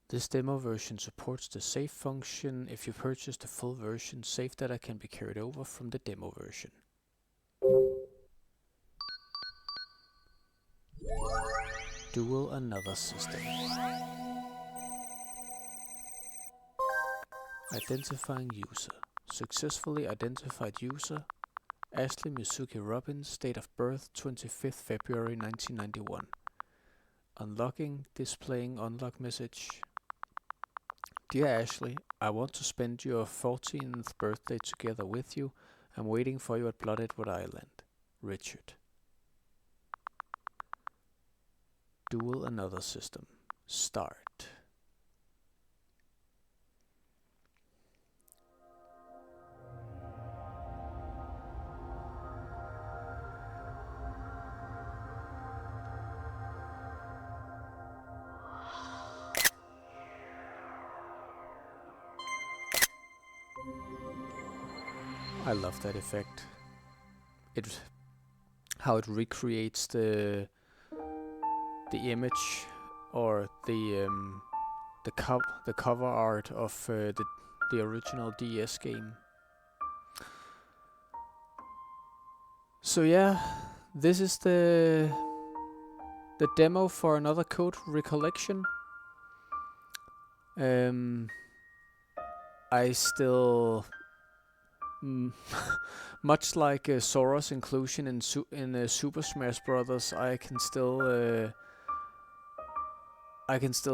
This demo version supports the save function. If you purchase the full version, save data can be carried over from the demo version. Duel another system. Identifying user. Successfully identified user. Ashley Mizuki Robbins, date of birth 25th February 1991. Unlocking, displaying unlock message. Dear Ashley, I want to spend your 14th birthday together with you. I'm waiting for you at Blood Edward Island. Richard. Duel another system. Start. I love that effect. How it recreates the image or the cover art of the original DS game. So yeah, this is the demo for another code, Recollection. I still, much like Sora's inclusion in Super Smash Brothers, I can still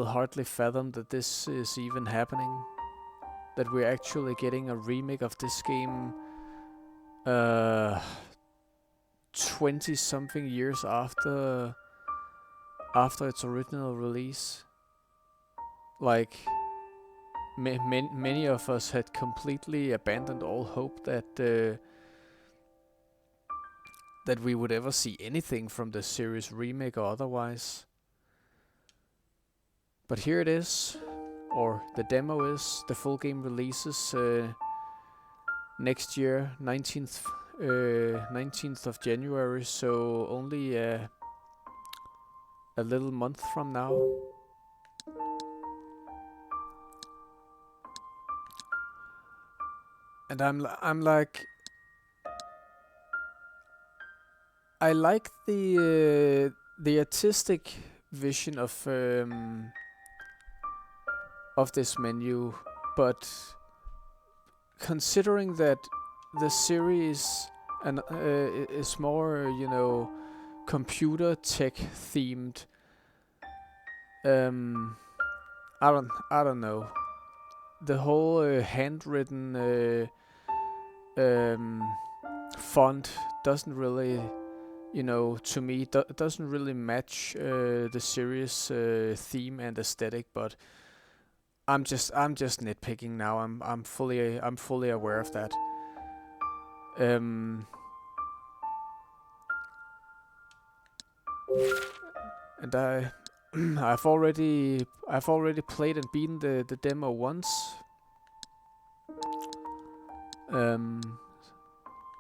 hardly fathom that this is even happening. That we're actually getting a remake of this game 20 something years after its original release. Like many of us had completely abandoned all hope that we would ever see anything from the series, remake or otherwise. But here it is, or the demo is. The full game releases next year, 19th of January, so only a little month from now. And I'm like, I like the artistic vision of this menu, but considering that the series is more, computer tech themed, I don't know. The whole handwritten font doesn't really, to me, doesn't really match the series theme and aesthetic. But I'm just nitpicking now. I'm fully aware of that. And I've already played and beaten the demo once.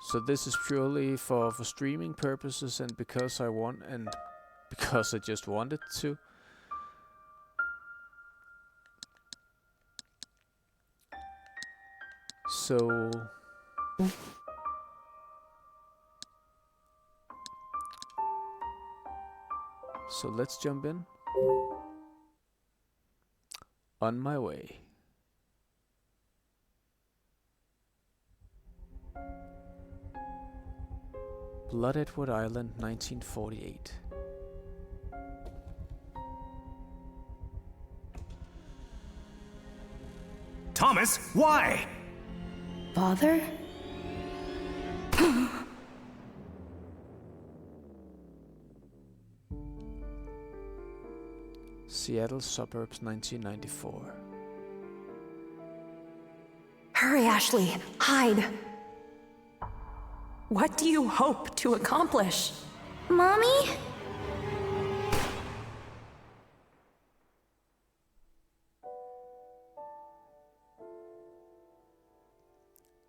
So this is purely for streaming purposes and because I want and because I just wanted to. So let's jump in. On my way. Blood Edward Island, 1948. Thomas, why? Father? Seattle suburbs, 1994. Hurry, Ashley. Hide. What do you hope to accomplish? Mommy?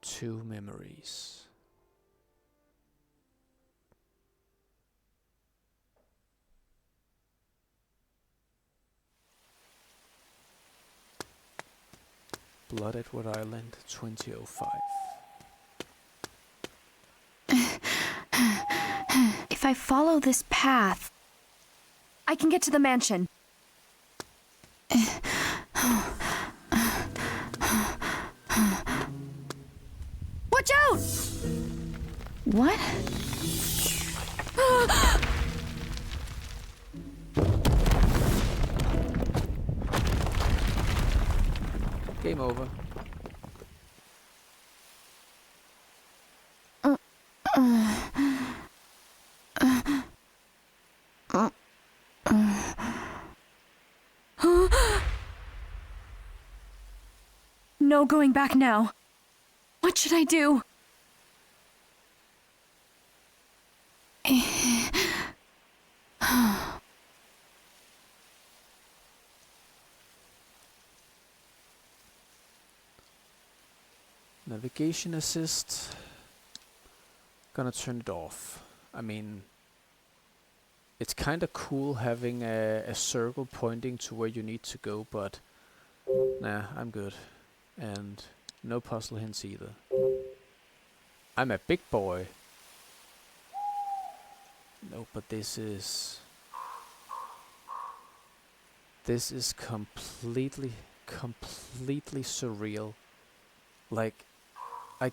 Two memories. Blood Edward Island 2005. If I follow this path, I can get to the mansion. Watch out! what? Game over. No going back now. What should I do? Navigation assist. Gonna turn it off. I mean, it's kinda cool having a circle pointing to where you need to go, but nah, I'm good. And no puzzle hints either. I'm a big boy. No, but this is completely surreal. Like, I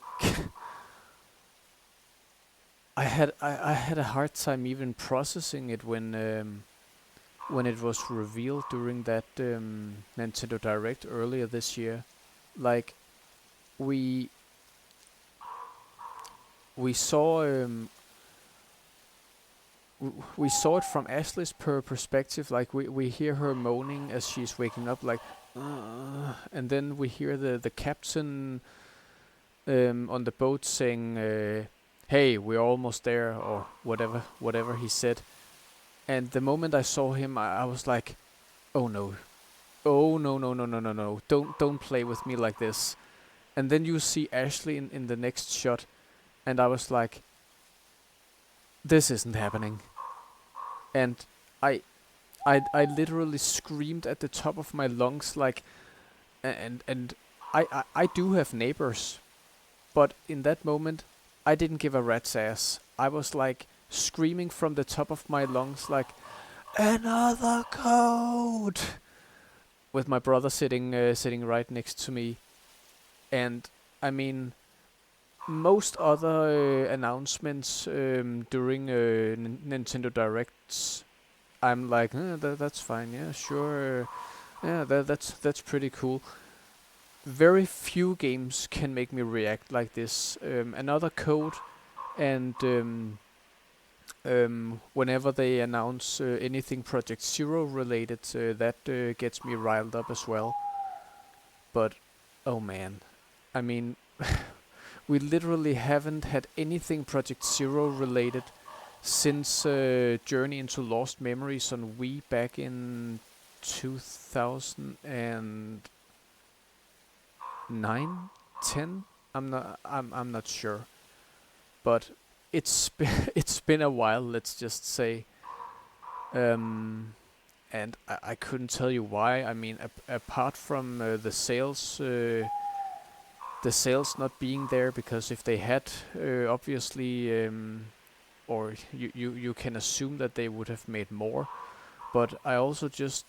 had a hard time even processing it when it was revealed during that Nintendo Direct earlier this year. Like, we saw we saw it from Ashley's perspective. Like, we hear her moaning as she's waking up, like, and then we hear the captain on the boat saying, "Hey, we're almost there," or whatever he said. And the moment I saw him, I was like, "Oh no, oh no! Don't play with me like this." And then you see Ashley in the next shot, and I was like, "This isn't happening." And I literally screamed at the top of my lungs, like, and I do have neighbors, but in that moment, I didn't give a rat's ass. I was like screaming from the top of my lungs, like, "Another code!" With my brother sitting right next to me. And I mean, most other announcements during Nintendo Directs, I'm like, that's fine, yeah, sure, yeah, that's pretty cool. Very few games can make me react like this. Another code, and whenever they announce anything Project Zero related, that gets me riled up as well. But oh man, I mean, we literally haven't had anything Project Zero related since Journey into Lost Memories on Wii back in 2009, 10. I'm not sure, but it's been a while. Let's just say, and I couldn't tell you why. I mean, apart from the sales not being there, because if they had, obviously, or you can assume that they would have made more. But I also just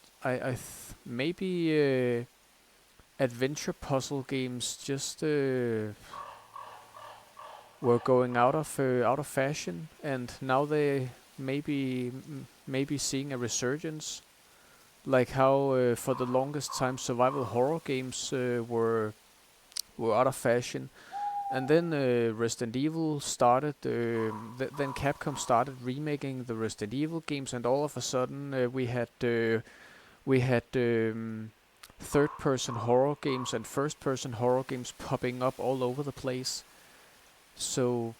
maybe adventure puzzle games just were going out of fashion, and now they maybe seeing a resurgence. Like how for the longest time survival horror games were out of fashion, and then Resident Evil started. Then Capcom started remaking the Resident Evil games, and all of a sudden we had third-person horror games and first-person horror games popping up all over the place. So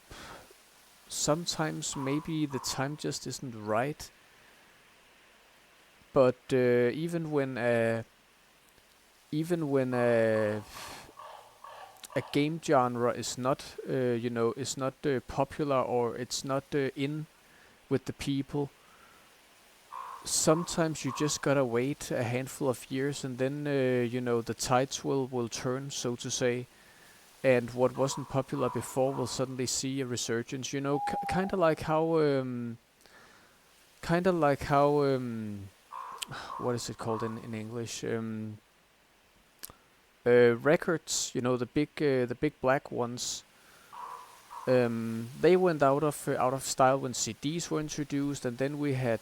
sometimes maybe the time just isn't right. But even when a game genre is not popular, or it's not in with the people, sometimes you just gotta wait a handful of years, and then the tides will turn, so to say, and what wasn't popular before will suddenly see a resurgence. Kind of like how what is it called in English? Records. The big black ones. They went out of style when CDs were introduced, and then we had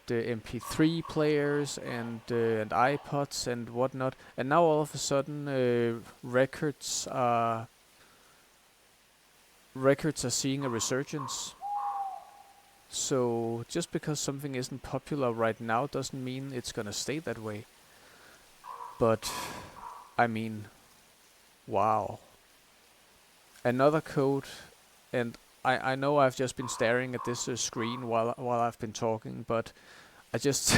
MP3 players and iPods and whatnot, and now all of a sudden records are seeing a resurgence. So just because something isn't popular right now doesn't mean it's gonna stay that way. But I mean, wow. Another code, and I know I've just been staring at this screen while I've been talking, but I just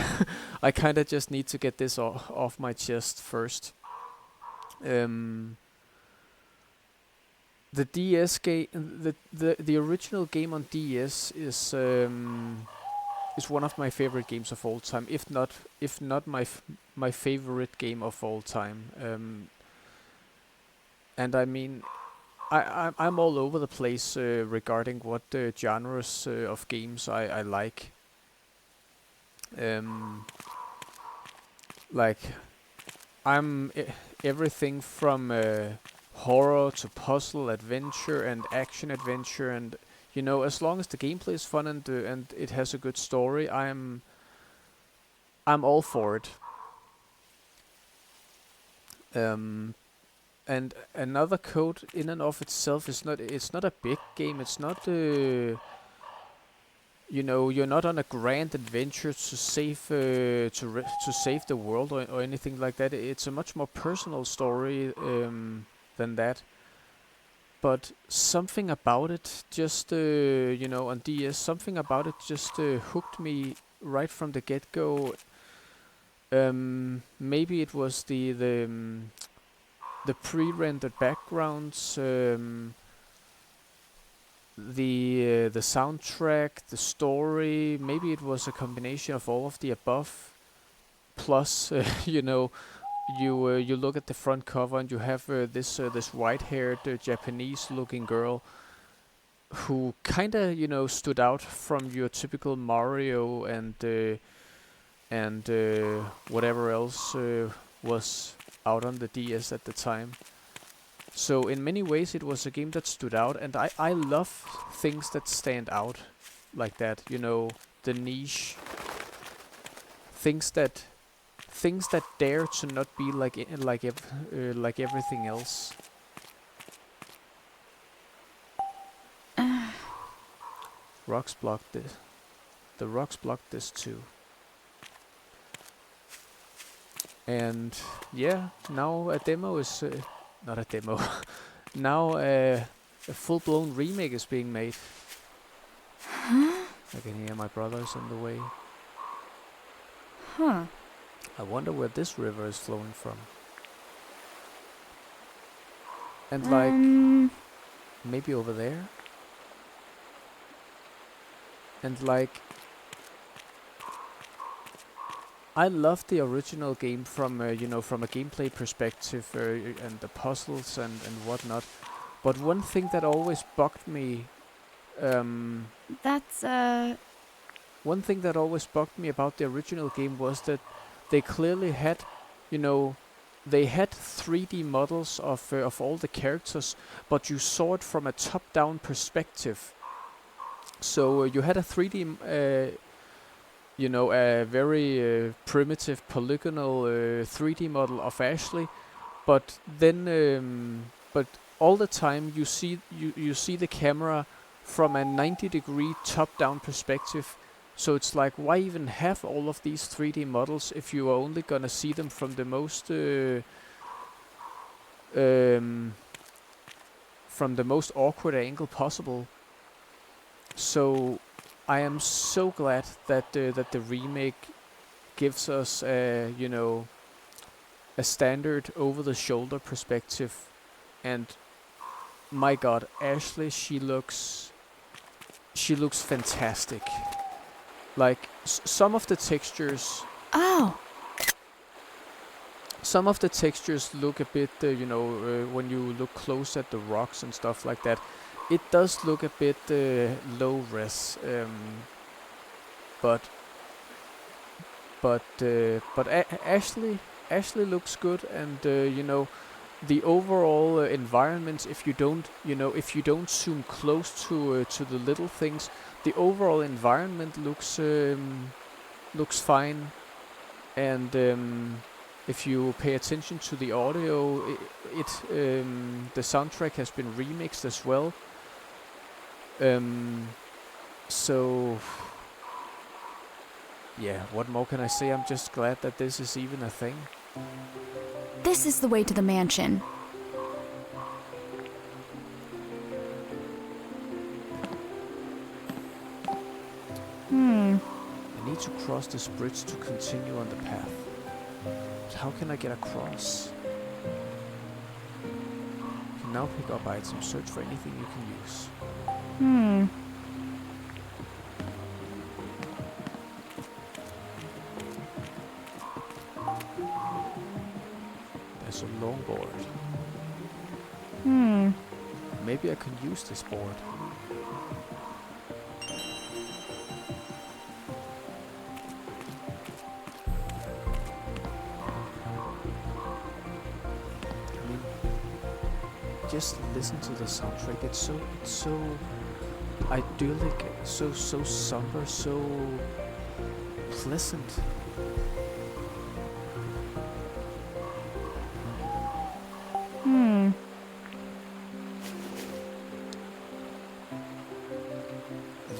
I kind of just need to get this off my chest first. Um, the DS game, the original game on DS is one of my favorite games of all time, if not my favorite game of all time. And I mean, I'm all over the place regarding what genres of games I like. Um, like everything from horror to puzzle adventure and action adventure, and as long as the gameplay is fun and it has a good story, I'm all for it. Um, and another code in and of itself it's not a big game. It's not you're not on a grand adventure to save the world or anything like that. It's a much more personal story than that. But something about it just on DS, something about it just hooked me right from the get-go. Maybe it was the pre-rendered backgrounds, the soundtrack, the story. Maybe it was a combination of all of the above. Plus, you look at the front cover and you have this white-haired Japanese-looking girl who kind of stood out from your typical Mario and whatever else was out on the DS at the time. So in many ways it was a game that stood out, and I love things that stand out like that. The niche things that dare to not be like everything else. Rocks blocked this. The rocks blocked this too. And yeah, now a demo is not a demo. Now a full-blown remake is being made. I can hear my brothers on the way. Huh. I wonder where this river is flowing from. And like maybe over there. And like I love the original game from from a gameplay perspective and the puzzles and whatnot. But one thing that always bugged me, That's, one thing that always bugged me about the original game was that they clearly had, they had 3D models of all the characters, but you saw it from a top-down perspective. So you had a 3D a very primitive polygonal 3D model of Ashley, but then but all the time you see the camera from a 90-degree top-down perspective. So it's like, why even have all of these 3D models if you are only gonna see them from the most awkward angle possible? So I am so glad that the remake gives us a standard over-the-shoulder perspective, and my God, Ashley, she looks fantastic. like some of the textures. Oh, Some of the textures look a bit, when you look close at the rocks and stuff like that, it does look a bit low res. But Ashley looks good, and the overall environment. If you don't zoom close to the little things, the overall environment looks fine, and if you pay attention to the audio, the soundtrack has been remixed as well. So yeah, what more can I say? I'm just glad that this is even a thing. this is the way to the mansion. I need to cross this bridge to continue on the path. But how can I get across? You can now pick up items, search for anything you can use. There's a longboard. Maybe I can use this board. I mean, just listen to the soundtrack. It's so idyllic, so somber, so pleasant.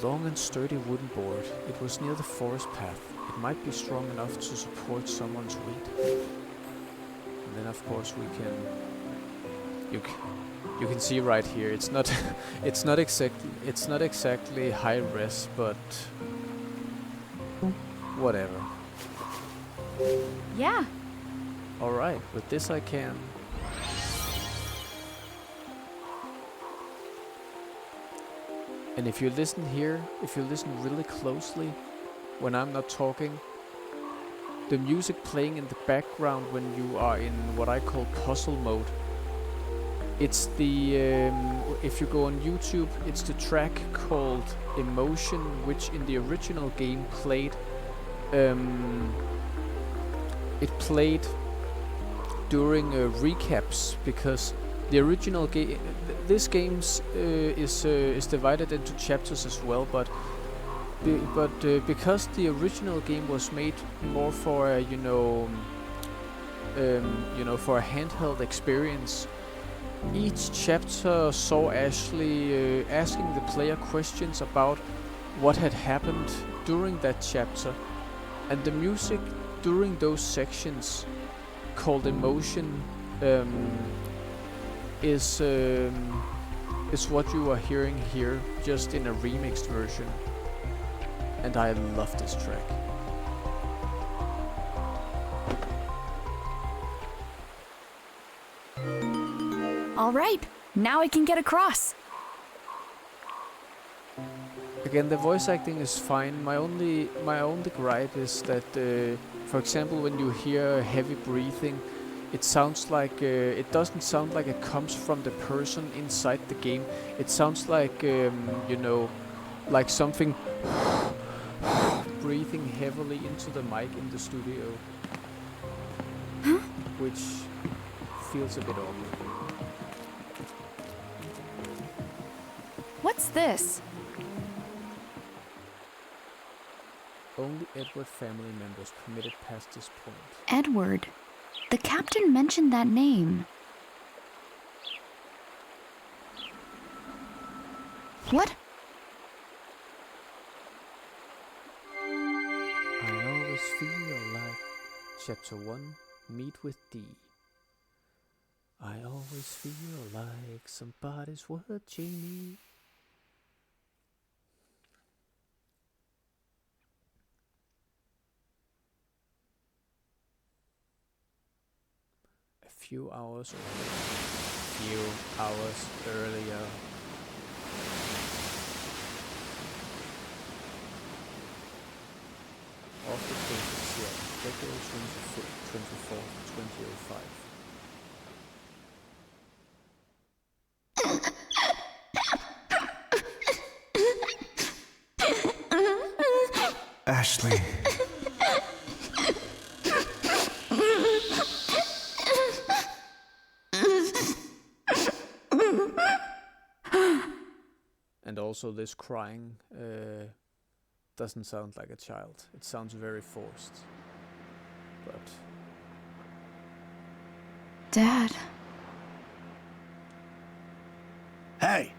Long and sturdy wooden board. It was near the forest path. It might be strong enough to support someone's weight. And then, of course, we can. You can see right here. It's not. It's not exactly high res, but whatever. Yeah. All right. With this, I can. And if you listen here, if you listen really closely, when I'm not talking, the music playing in the background when you are in what I call puzzle mode, it's the, if you go on YouTube, it's the track called Emotion, which in the original game played, it played during recaps, because the original game, this game is divided into chapters as well, but because the original game was made more for a, for a handheld experience, each chapter saw Ashley asking the player questions about what had happened during that chapter, and the music during those sections, called Emotion, is what you are hearing here, just in a remixed version. And I love this track. All right, now I can get across. Again, the voice acting is fine. My only gripe is that, for example, when you hear heavy breathing, it sounds like it doesn't sound like it comes from the person inside the game. It sounds like like something breathing heavily into the mic in the studio, which feels a bit awkward. What's this? Only Edward family members permitted past this point. Edward. The captain mentioned that name. What? I always feel like Chapter 1, Meet with D. I always feel like somebody's watching me. A few hours earlier. Off the coast of Seattle, February 24th, 2005. Ashley. And also this crying doesn't sound like a child. It sounds very forced. But Dad. Hey!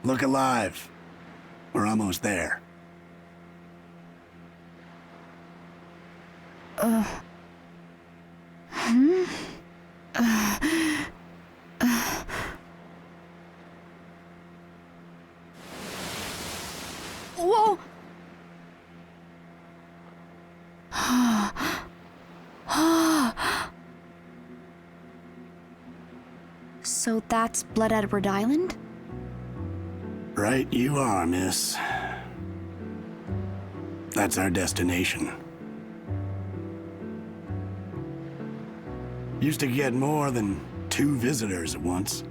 Look alive. We're almost there. Whoa! So that's Blood Edward Island? Right you are, miss. That's our destination. Used to get more than 2 visitors at once.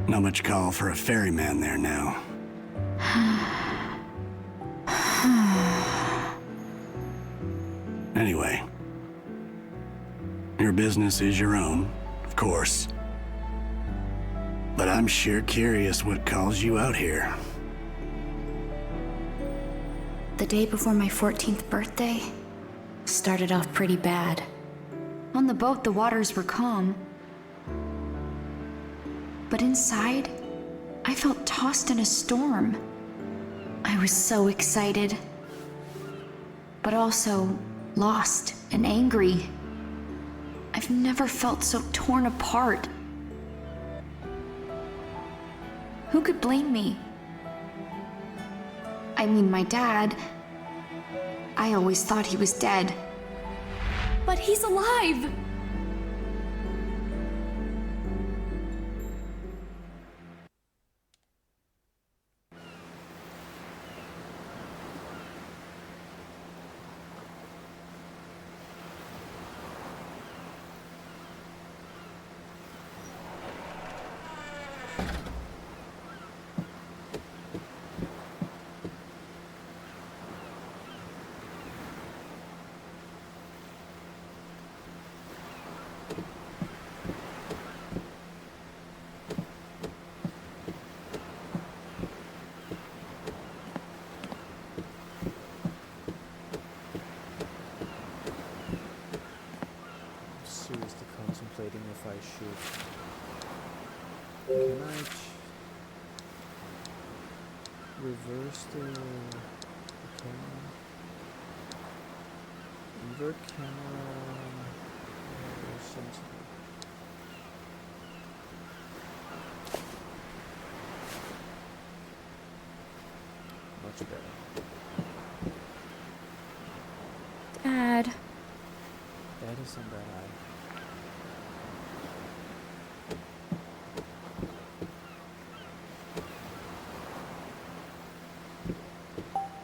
Not much call for a ferryman there now. Anyway, your business is your own, of course. But I'm sure curious what calls you out here. The day before my 14th birthday started off pretty bad. On the boat, the waters were calm. But inside, I felt tossed in a storm. I was so excited, but also lost and angry. I've never felt so torn apart. Who could blame me? I mean, my dad. I always thought he was dead. But he's alive! seriously contemplating if I should. Can I reverse the camera? Invert camera sensitive. Much better. Dad. That isn't that high.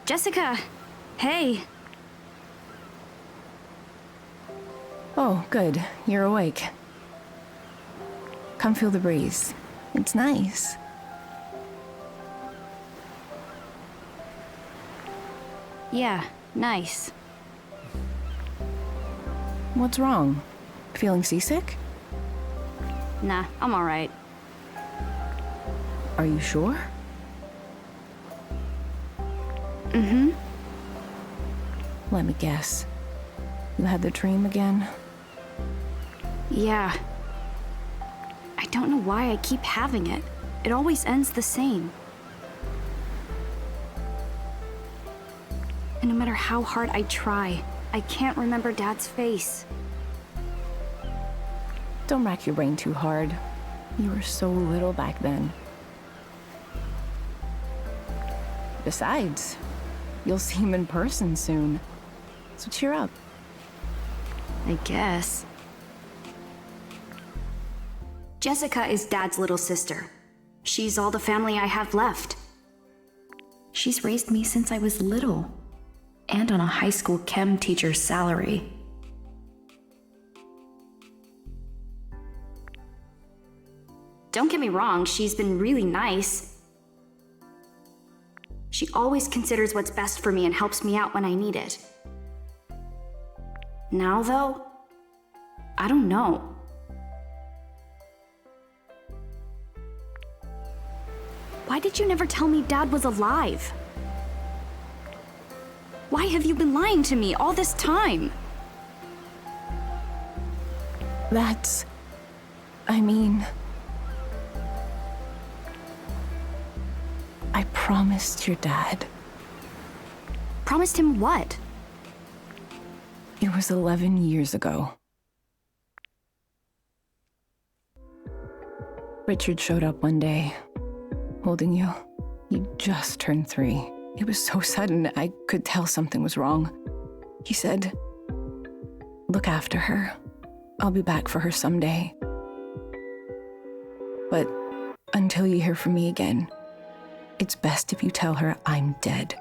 Jessica! Hey! Oh, good. You're awake. Come feel the breeze. It's nice. Yeah, nice. What's wrong? Feeling seasick? Nah, I'm alright. Are you sure? Mm-hmm. Let me guess. You had the dream again? Yeah. I don't know why I keep having it. It always ends the same. And no matter how hard I try, I can't remember Dad's face. Don't rack your brain too hard. You were so little back then. Besides, you'll see him in person soon. So cheer up. I guess. Jessica is Dad's little sister. She's all the family I have left. She's raised me since I was little, and on a high school chem teacher's salary. Don't get me wrong, she's been really nice. She always considers what's best for me and helps me out when I need it. Now, though, I don't know. Why did you never tell me Dad was alive? Why have you been lying to me all this time? I promised your dad. Promised him what? It was 11 years ago. Richard showed up one day, holding you. You just turned 3. It was so sudden, I could tell something was wrong. He said, "Look after her. I'll be back for her someday. But until you hear from me again, it's best if you tell her I'm dead."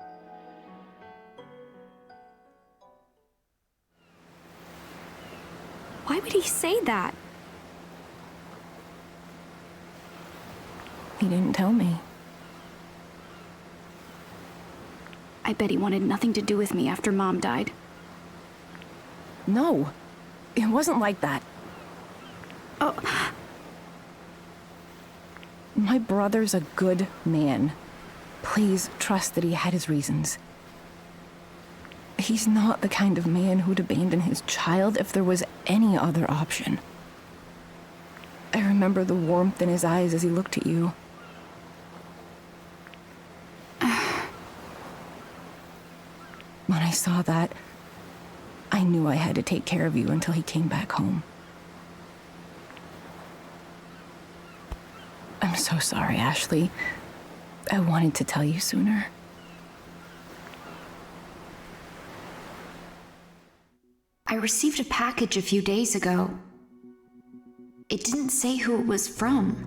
Why would he say that? He didn't tell me. I bet he wanted nothing to do with me after Mom died. No, it wasn't like that. Oh, My brother's a good man. Please trust that he had his reasons. He's not the kind of man who'd abandon his child if there was any other option. I remember the warmth in his eyes as he looked at you. When I saw that, I knew I had to take care of you until he came back home. I'm so sorry, Ashley. I wanted to tell you sooner. I received a package a few days ago. It didn't say who it was from.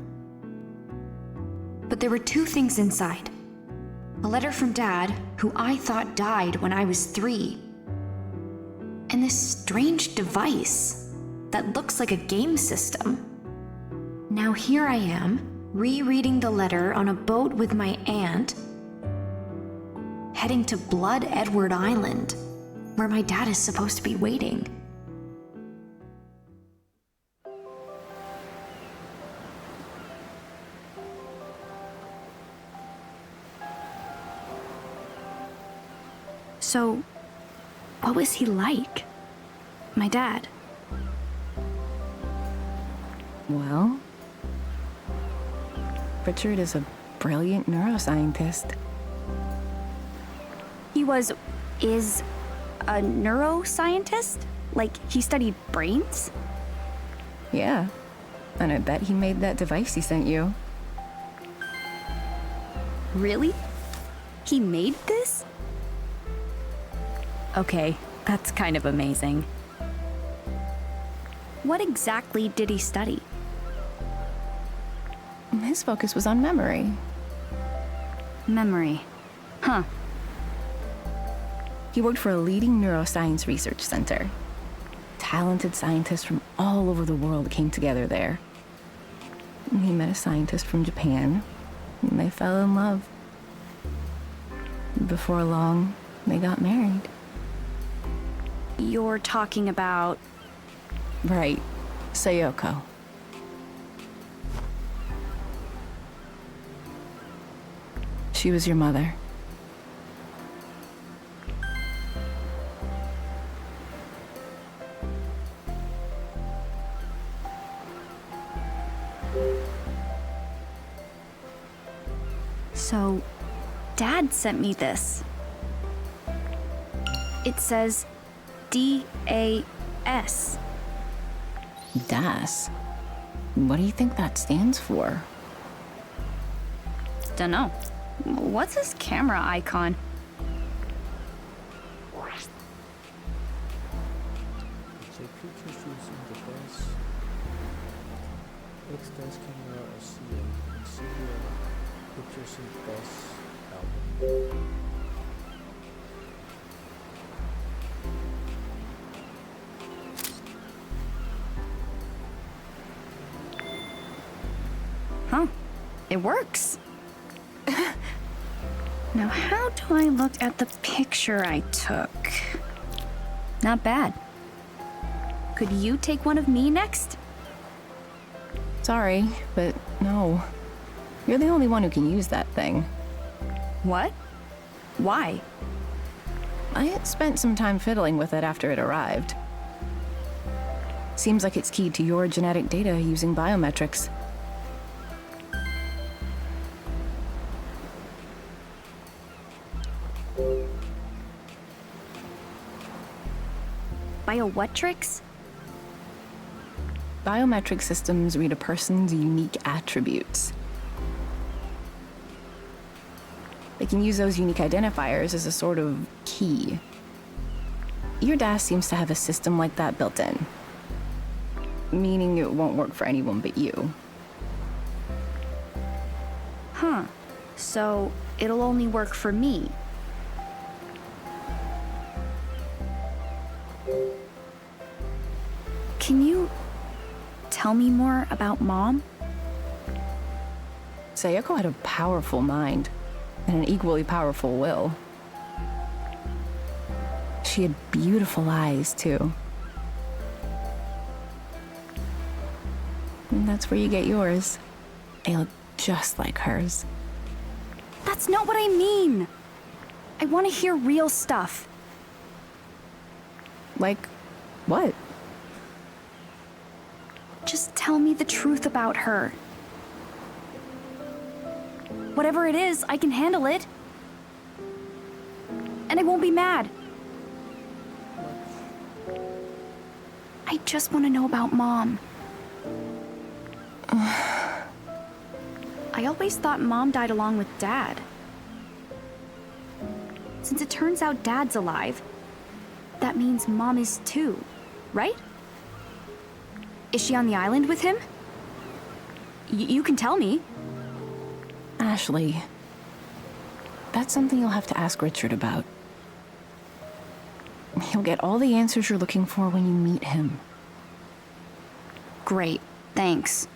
But there were 2 things inside. A letter from Dad, who I thought died when I was 3. And this strange device that looks like a game system. Now here I am, rereading the letter on a boat with my aunt, heading to Blood Edward Island, where my dad is supposed to be waiting. So, what was he like? My dad. Well, Richard is a brilliant neuroscientist. He is a neuroscientist? Like, he studied brains? Yeah, and I bet he made that device he sent you. Really? He made this? Okay, that's kind of amazing. What exactly did he study? His focus was on memory. Memory. Huh. He worked for a leading neuroscience research center. Talented scientists from all over the world came together there. He met a scientist from Japan, and they fell in love. Before long, they got married. You're talking about... Right, Sayoko. She was your mother. So, Dad sent me this. It says DAS. DAS? What do you think that stands for? Dunno. What's this camera icon? Take pictures using the bus. X-Dash camera og CM Concealer Pictures in Dash album. Huh. It works. Now, how do I look at the picture I took? Not bad. Could you take one of me next? Sorry, but no. You're the only one who can use that thing. What? Why? I had spent some time fiddling with it after it arrived. Seems like it's keyed to your genetic data using biometrics. Biometrics? Biometric systems read a person's unique attributes. They can use those unique identifiers as a sort of key. Your DAS seems to have a system like that built in, meaning it won't work for anyone but you. Huh. So, it'll only work for me. Can you tell me more about Mom? Sayoko had a powerful mind and an equally powerful will. She had beautiful eyes, too. And that's where you get yours. They look just like hers. That's not what I mean! I want to hear real stuff. Like, what? Just tell me the truth about her. Whatever it is, I can handle it. And I won't be mad. I just want to know about Mom. I always thought Mom died along with Dad. Since it turns out Dad's alive, that means Mom is too, right? Is she on the island with him? You can tell me. Ashley, that's something you'll have to ask Richard about. He'll get all the answers you're looking for when you meet him. Great, thanks.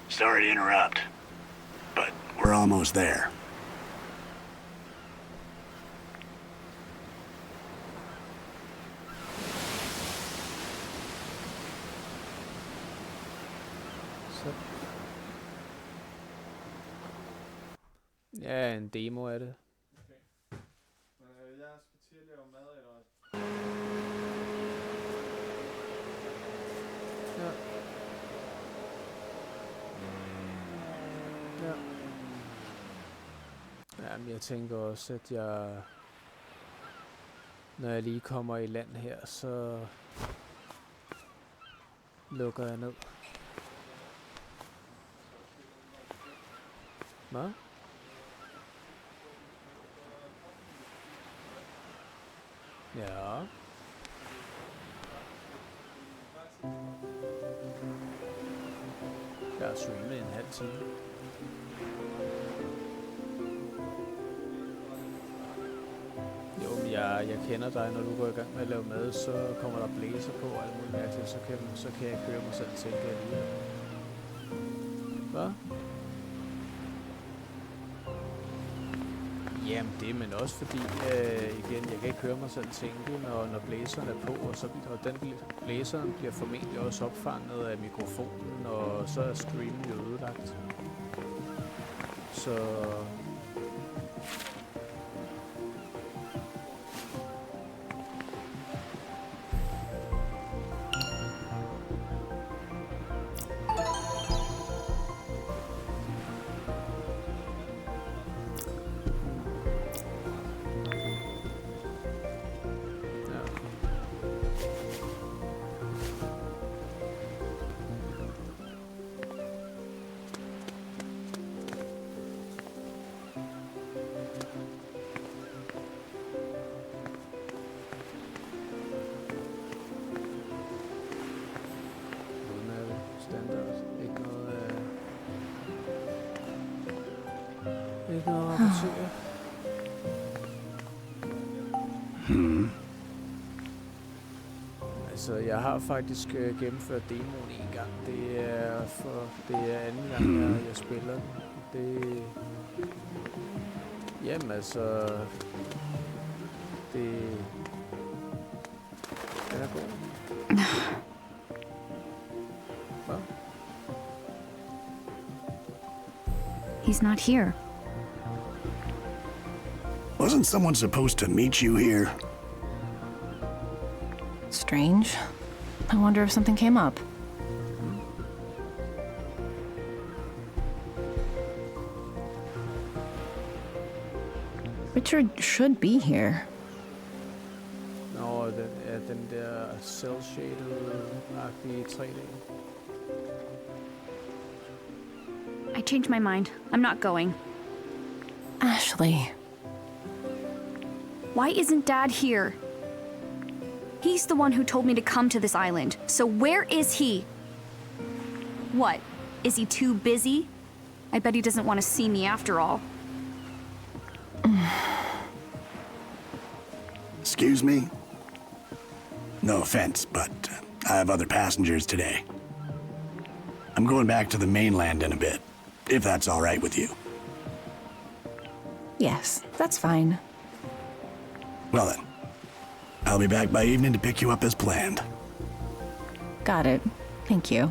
Sorry to interrupt, but we're almost there. Så. Ja, en demo af det. Jeg skal til at lave mad eller... Ja. Ja. Jamen, jeg tænker også, at når jeg lige kommer i land her, så lukker jeg ned. Hvad? Ja. Jeg har streamet en halv time. Jo, men jeg kender dig, når du går i gang med at lave mad, så kommer der blæser på og alt muligt mærkeligt, så kan jeg køre mig selv, tænker jeg lige. Hvad? Jamen det, men også fordi, igen, jeg kan ikke høre mig selv tænke, når blæseren er på, og så blæseren bliver formentlig også opfanget af mikrofonen, og så er streamen jo ødelagt. Så... standard. Ikke noget at rapportere. Altså, jeg har faktisk gennemført demoen en gang. Det er anden gang, jeg spiller den. Det... Jamen altså... Det... Den er god. Hvad? He's not here. Wasn't someone supposed to meet you here? Strange. I wonder if something came up. Richard should be here. Nå, den der cel-shaded-agtige 3D. I changed my mind. I'm not going. Ashley. Why isn't Dad here? He's the one who told me to come to this island. So where is he? What? Is he too busy? I bet he doesn't want to see me after all. Excuse me? No offense, but I have other passengers today. I'm going back to the mainland in a bit, if that's all right with you. Yes, that's fine. Well then, I'll be back by evening to pick you up as planned. Got it. Thank you.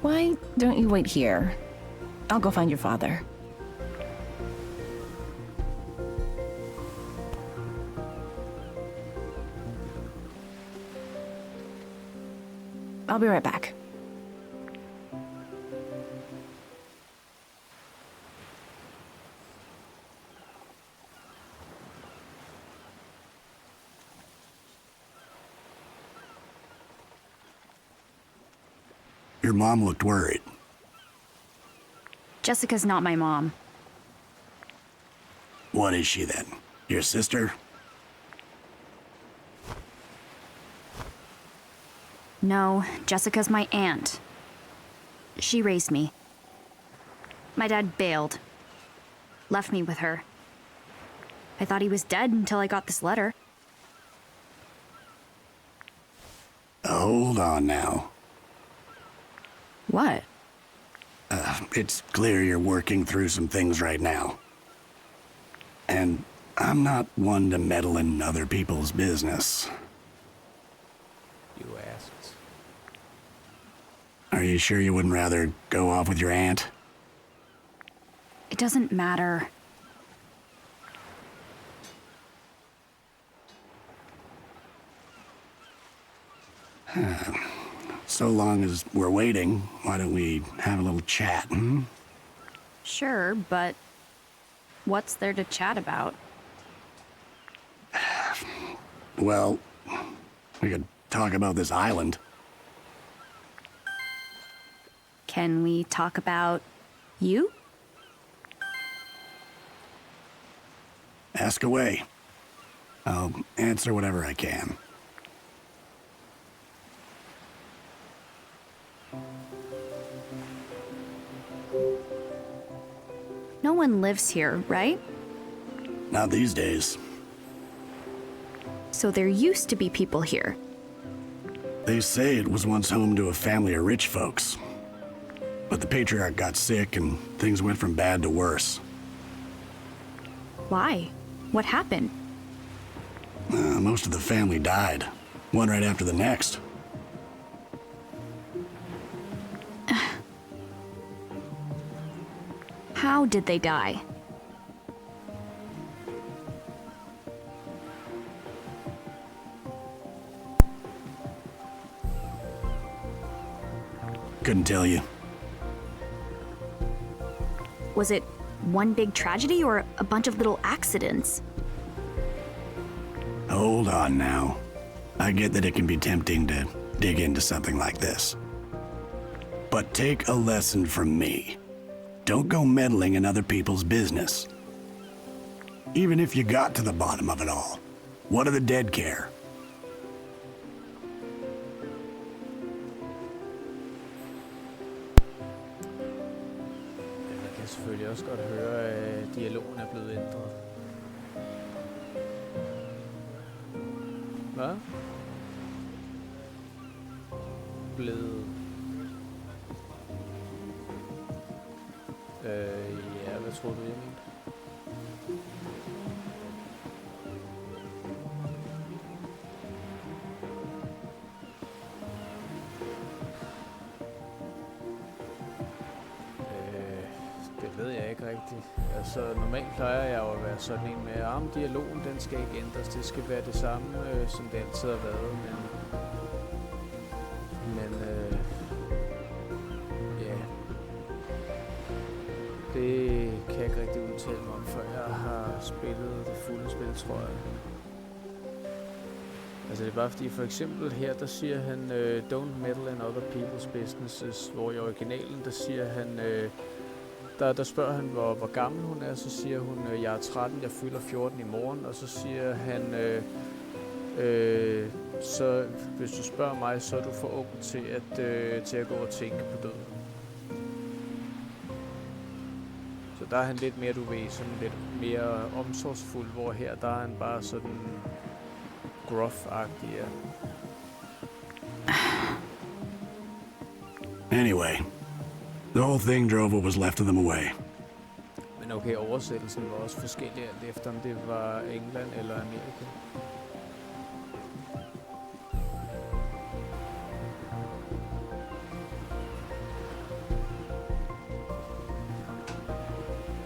Why don't you wait here? I'll go find your father. I'll be right back. Your mom looked worried. Jessica's not my mom. What is she then? Your sister? No, Jessica's my aunt. She raised me. My dad bailed. Left me with her. I thought he was dead until I got this letter. Hold on now. What? It's clear you're working through some things right now. And I'm not one to meddle in other people's business. You asked. Are you sure you wouldn't rather go off with your aunt? It doesn't matter. So long as we're waiting, why don't we have a little chat, hmm? Sure, but what's there to chat about? Well, we could talk about this island. Can we talk about you? Ask away. I'll answer whatever I can. No one lives here, right? Not these days. So there used to be people here. They say it was once home to a family of rich folks. But the patriarch got sick and things went from bad to worse. Why? What happened? Most of the family died, one right after the next. How did they die? Couldn't tell you. Was it one big tragedy or a bunch of little accidents? Hold on now. I get that it can be tempting to dig into something like this. But take a lesson from me. Don't go meddling in other people's business. Even if you got to the bottom of it all, what do the dead care? kan selvfølgelig også godt høre, at dialogen er blevet ændret. Hvad? Blevet... ja, hvad tror du, jeg mente? Det ved jeg ikke rigtigt. Altså, normalt plejer jeg jo at være sådan en med, at dialogen, den skal ikke ændres. Det skal være det samme, som det altid har været, men ja. Det kan jeg ikke rigtig udtale mig om, før jeg har spillet det fulde spil, tror jeg. Altså det er bare fordi, for eksempel her, der siger han, don't meddle in other people's businesses, hvor i originalen, der siger han, der spørger han, hvor gammel hun er, så siger hun, jeg er 13, jeg fylder 14 i morgen, og så siger han, så hvis du spørger mig, så er du for ung til at gå og tænke på døden. Så der er han lidt mere, du ved, sådan lidt mere omsorgsfuld, hvor her, der er han bare sådan gruff-agtig, ja. Anyway, the whole thing drove what was left of them away. Men okay, oversættelsen var også forskellig alt efter, om det var England eller Amerika.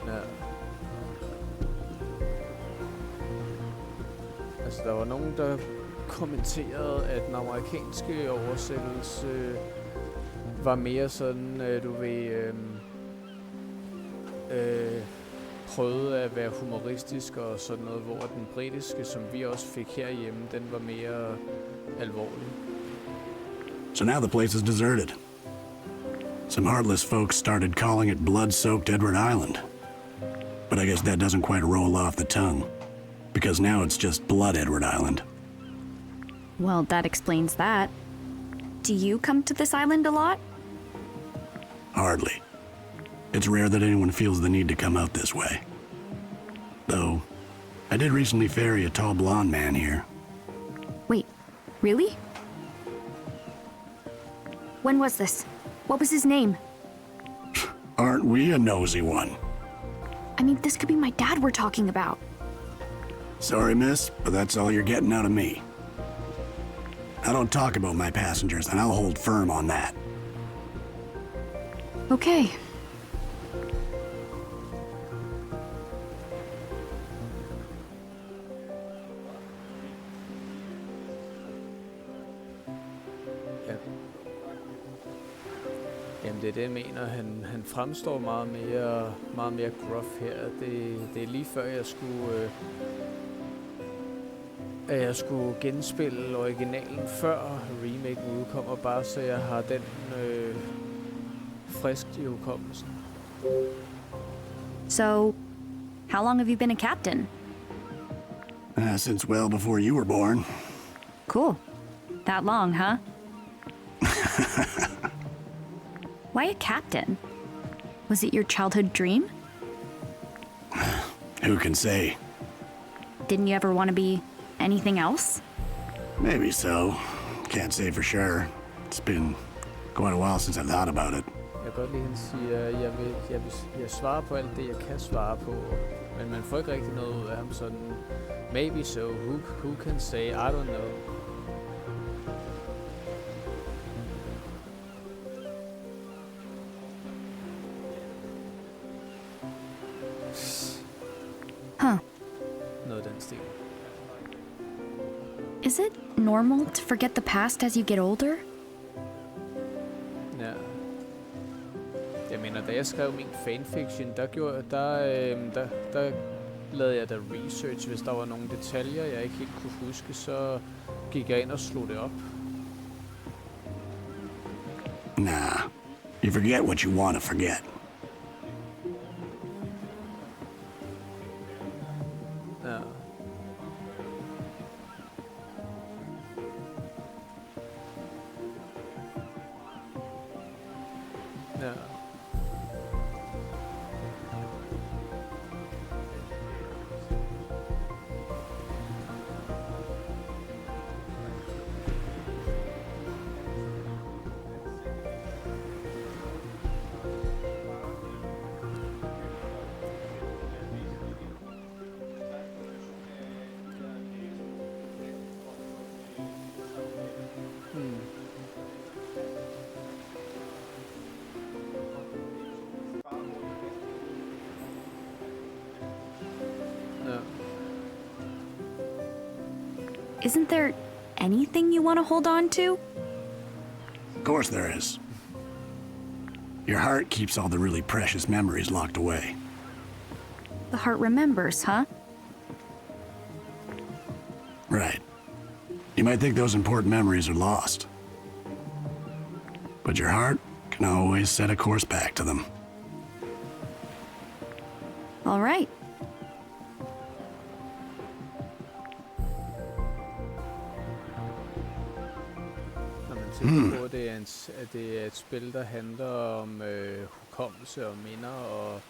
Ja. Altså, der var nogen, der kommenterede, at den amerikanske oversættelse var mere sådan, du ved, prøvede at være humoristisk og sådan noget, hvor den britiske, som vi også fik herhjemme, den var mere alvorlig. So now the place is deserted. Some heartless folks started calling it blood-soaked Edward Island. But I guess that doesn't quite roll off the tongue, because now it's just Blood Edward Island. Well, that explains that. Do you come to this island a lot? Hardly. It's rare that anyone feels the need to come out this way. Though, I did recently ferry a tall blonde man here. Wait, really? When was this? What was his name? Aren't we a nosy one? I mean, this could be my dad we're talking about. Sorry, miss, but that's all you're getting out of me. I don't talk about my passengers, and I'll hold firm on that. Okay. Ja. Jamen det er det, jeg mener. Han fremstår meget mere gruff her. Det er lige før jeg skulle genspille originalen før remaken udkommer, bare så jeg har den frisk i hukommelsen. So, how long have you been a captain? Since well before you were born. Cool. That long, huh? Why a captain? Was it your childhood dream? Who can say? Didn't you ever want to be anything else? Maybe so. Can't say for sure. It's been quite a while since I thought about it. Jeg kan godt lide, at han siger, jeg svarer på alt det, jeg kan svare på. Men man får ikke rigtig noget ud af ham sådan. Maybe so. Who can say? I don't know. Huh. Noget af den stil. Is it normal to forget the past as you get older? Ja. Jeg mener, da jeg skrev min fanfiction, der lavede jeg da research. Hvis der var nogle detaljer, jeg ikke helt kunne huske, så gik jeg ind og slog det op. Nah. You forget what you want to forget. Ja. Ja. Isn't there anything you want to hold on to? Of course there is. Your heart keeps all the really precious memories locked away. The heart remembers, huh? Right. You might think those important memories are lost. But your heart can always set a course back to them. All right. Når man tænker på, at det er et spil, der handler om hukommelse og minder, og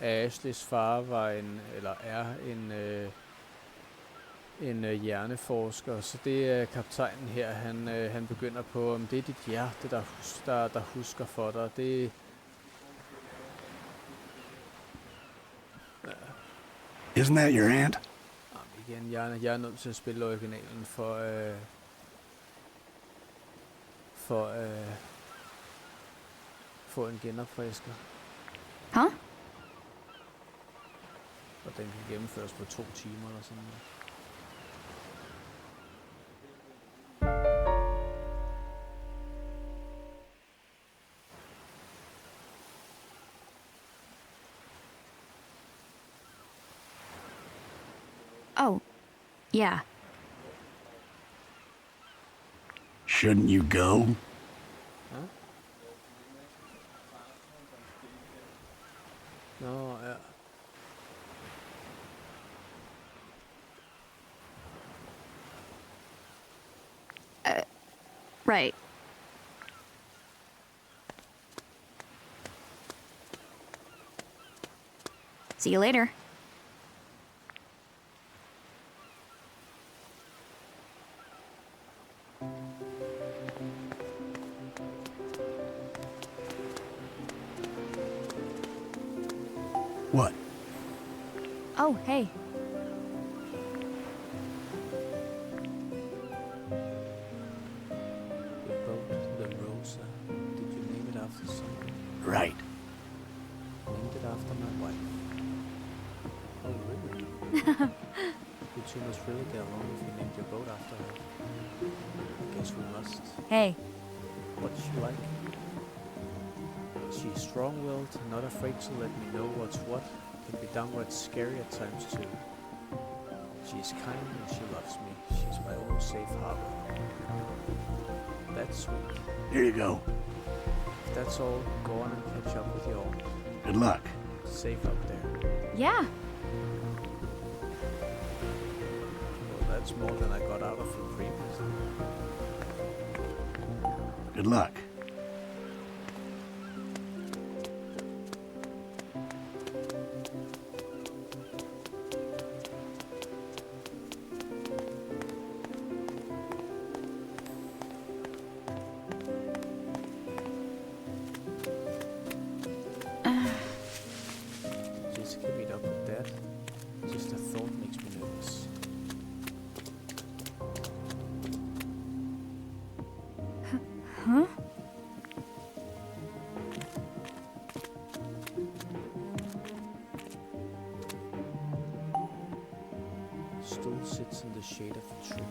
Ashleys far var en hjerneforsker, så det er kaptajnen her, han begynder på, om det er dit hjerte, der husker for dig. Det Isn't that your aunt? igen, jeg er nødt til at spille originalen for få en genopfrisker. Huh? Og den kan gennemføres på 2 timer eller sådan noget. Oh, yeah. Shouldn't you go? Huh? Nå, ja. Right. See you later. What? Oh, hey. Your boat, the Rosa. Did you name it after someone? Right. Named it after my wife. Oh, really? You two must really get along if you named your boat after her. I guess we must. Hey. What's she like? She's strong-willed, not afraid to let me know what's what. Can be downright scary at times too. She's kind and she loves me. She's my own safe harbor. That's sweet. Here you go. If that's all, go on and catch up with y'all. Good luck. Safe up there. Yeah. Well, that's more than I got out of you previously. Good luck. Jessica meet up with Dad. Just the thought makes me nervous. Huh? Stool sits in the shade of a tree.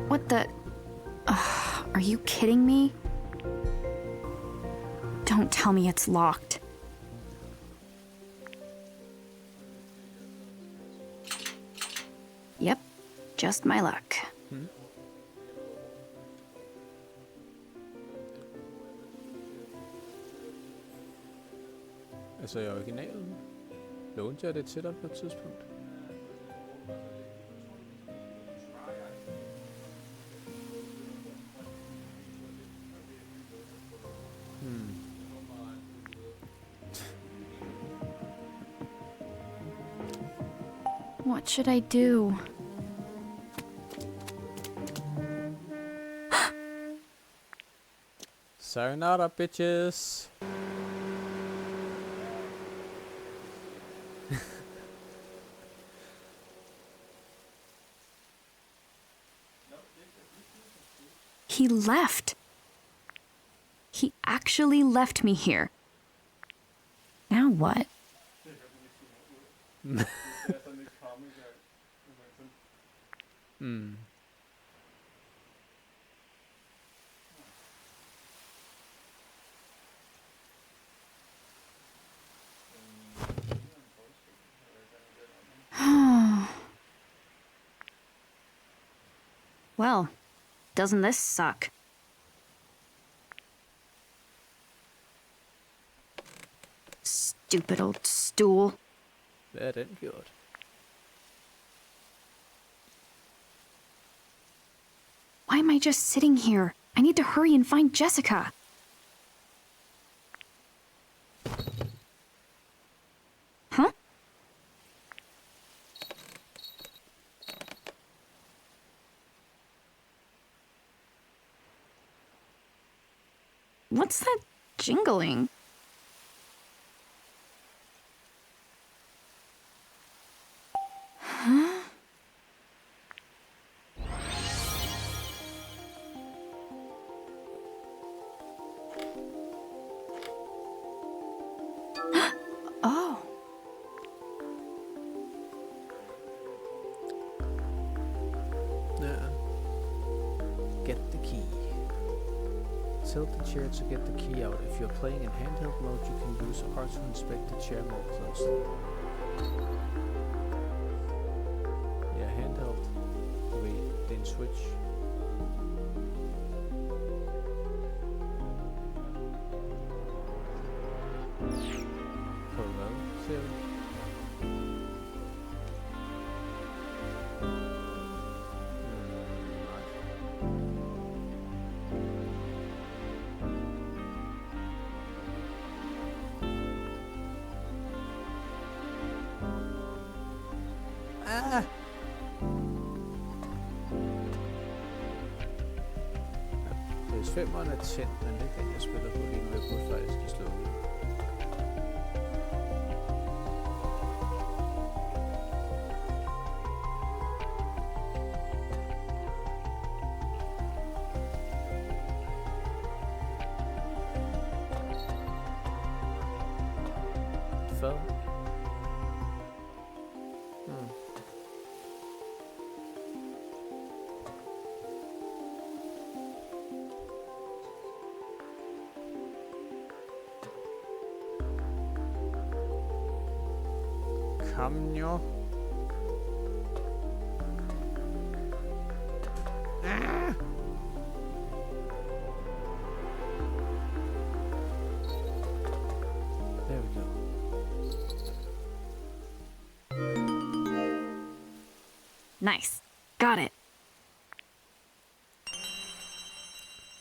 What the? Are you kidding me? Don't tell me it's locked. Yep, just my luck. Altså i originalen lånte jeg det til dig på et tidspunkt. What should I do? Sayonara, bitches! He left. He actually left me here. Now what? Well, doesn't this suck? Stupid old stool. Hvad er den gjort? Why am I just sitting here? I need to hurry and find Jessica. Huh? What's that jingling? Huh? Oh. Get the key. Tilt the chair to get the key out. If you're playing in handheld mode, you can use R to inspect the chair more closely. Ja, handheld. Du ved, det er en switch. På hvad, ser du? Ah! PS5'eren er tændt, men det er ikke den, jeg spiller på lige nu. Jeg burde faktisk have slukket. Hvad? Kom jo. Ah! There we go. Nice. Got it.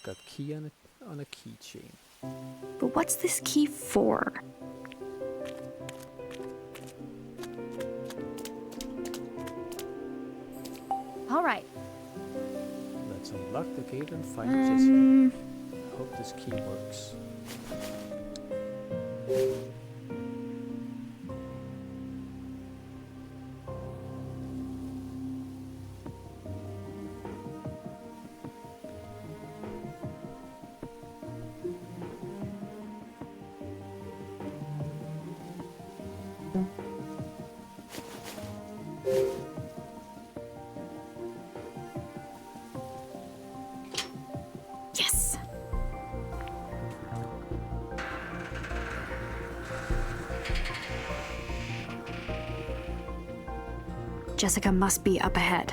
Got key on a keychain. But what's this key for? All right. Let's unlock the gate and find Jessica. I hope this key works. Yes. Jessica must be up ahead.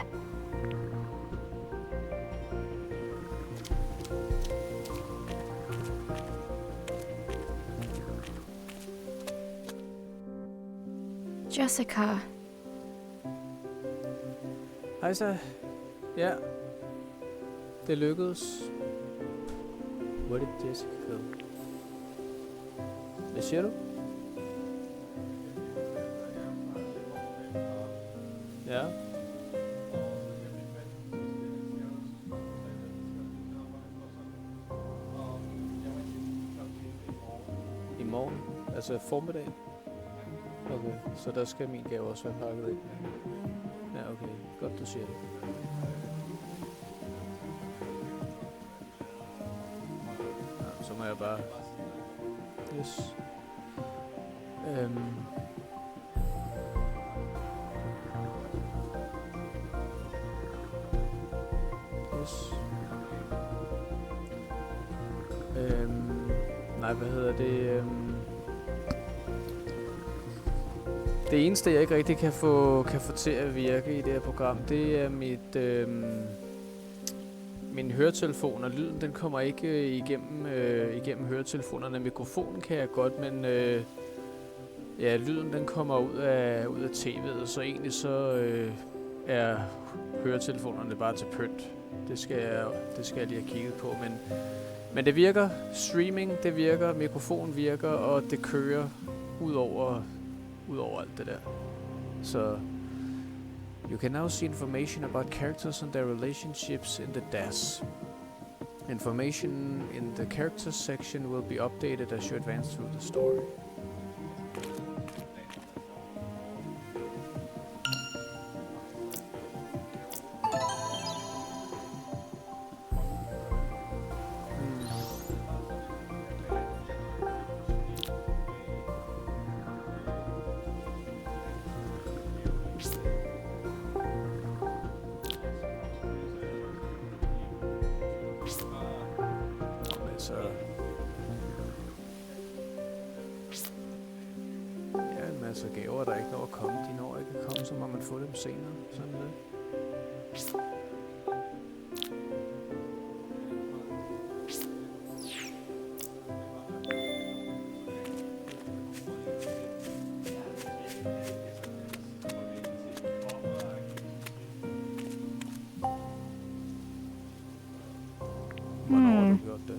Jessica. Hej så. Ja. Det lykkedes. Where did Jessica go? Hvad siger du? Ja. I morgen? Altså formiddag? Okay, så der skal min gave også være pakket ind. Ja, okay. Godt, du siger det. når jeg bare... Yes. Yes. Nej, hvad hedder det? Det eneste, jeg ikke rigtig kan få til at virke i det her program, det er min høretelefoner. Lyden, den kommer ikke igennem høretelefonerne. Mikrofonen kan jeg godt, men ja, lyden, den kommer ud af tv'et, så egentlig så er høretelefonerne bare til pynt. Det skal jeg lige have kigget på, men det virker. Streaming, det virker. Mikrofon virker, og det kører ud over alt det der. Så you can now see information about characters and their relationships in the DAS. Information in the characters section will be updated as you advance through the story. Altså gaver, der ikke når at komme. De når ikke at komme, så må man få dem senere. Sådan det. Hvornår har du gjort det?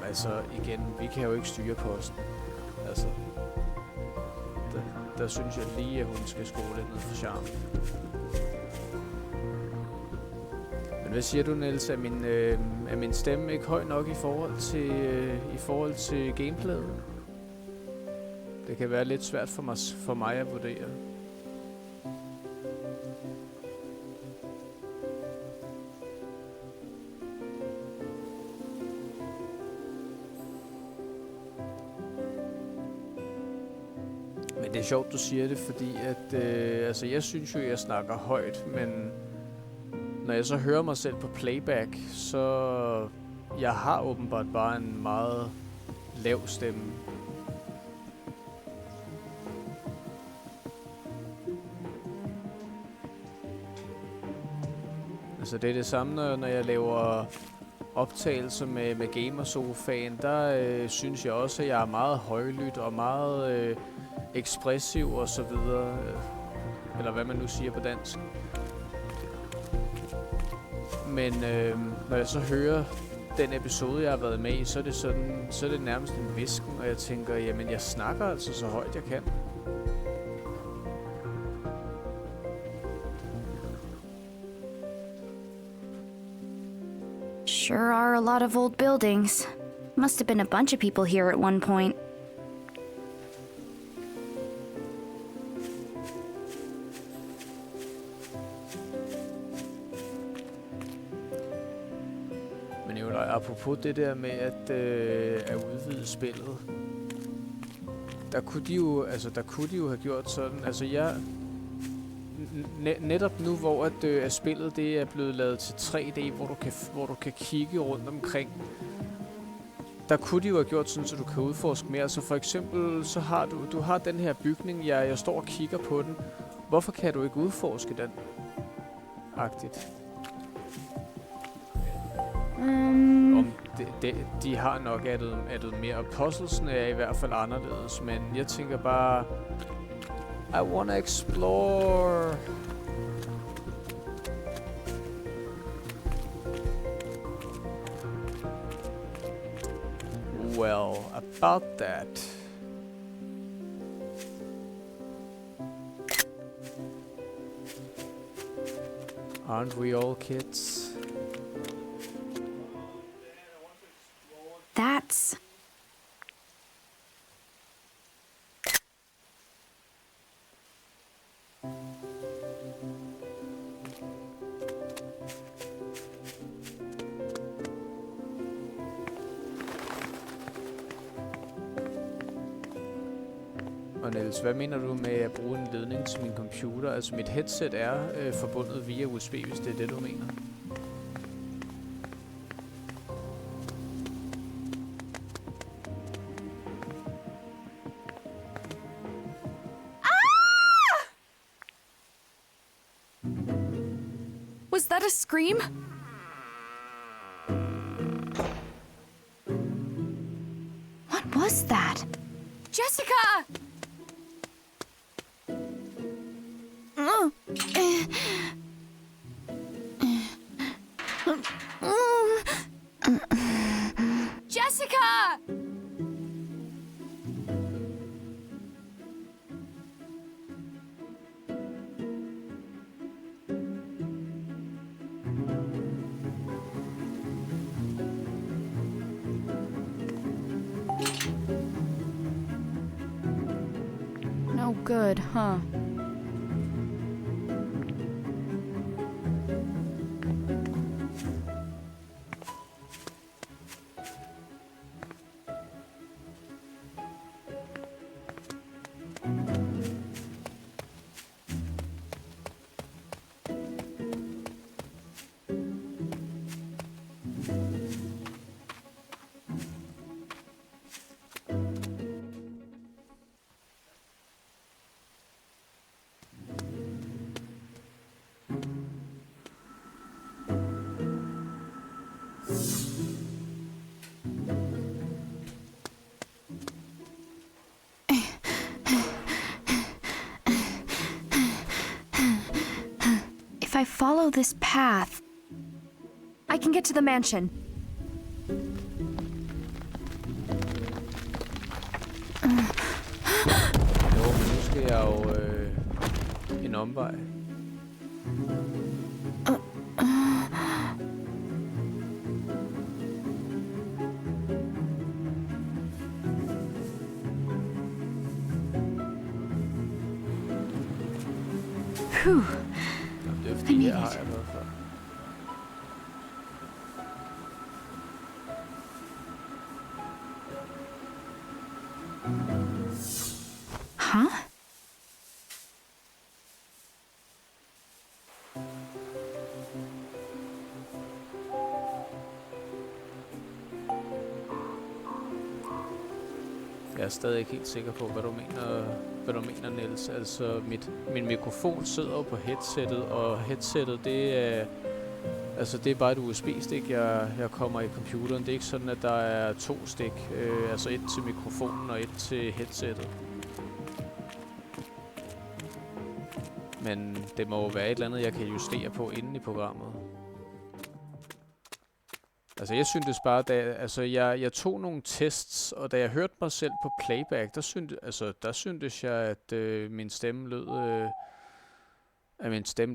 Altså igen, vi kan jo ikke styre posten. Altså, der synes jeg lige, at hun skal skrue lidt ned for charmen. Men hvad siger du, Niels? Er min stemme ikke høj nok i forhold til gameplayet? Det kan være lidt svært for mig at vurdere. Det er sjovt, du siger det, fordi at altså jeg synes jo, jeg snakker højt, men når jeg så hører mig selv på playback, så jeg har åbenbart bare en meget lav stemme. Altså det er det samme, når jeg laver optagelser med gamersofaen, der synes jeg også, at jeg er meget højlydt og meget ekspressiv og så videre, eller hvad man nu siger på dansk. Men når jeg så hører den episode, jeg har været med i, så er det nærmest en hvisken, og jeg tænker, jamen jeg snakker altså så højt jeg kan. Sure are a lot of old buildings. Must have been a bunch of people here at one point. Men jo, apropos det der med at udvide spillet, der kunne de jo have gjort sådan. Altså jeg netop nu, hvor at spillet det er blevet lavet til 3D, hvor du kan kigge rundt omkring, der kunne de jo have gjort sådan, så du kan udforske mere. Så for eksempel så har du har den her bygning, jeg står og kigger på den. Hvorfor kan du ikke udforske den? Agtigt. De har nok addet mere, og puzzlesene er i hvert fald anderledes, men jeg tænker bare, I wanna explore. Well, about that. Aren't we all kids? That's... Og Niels, hvad mener du med at bruge en ledning til min computer? Altså mit headset er forbundet via USB, hvis det er det, du mener. Was that a scream? What was that? Jessica! Jessica! No good, huh? If I follow this path, I can get to the mansion. Jo, men nu skal jeg jo en omvej. Whew. Jamen, det er fordi, her har jeg været før. Huh? Jeg er stadig ikke helt sikker på, hvad du mener, Niels. Altså, min mikrofon sidder jo på headsettet, og headsettet, det er... Altså, det er bare et USB-stik, jeg kommer i computeren. Det er ikke sådan, at der er 2 stik. Altså, et til mikrofonen og et til headsettet. Men det må jo være et eller andet, jeg kan justere på inde i programmet. Altså, jeg syntes bare, jeg tog nogle tests, og da jeg hørte mig selv på playback, der syntes jeg, at min stemme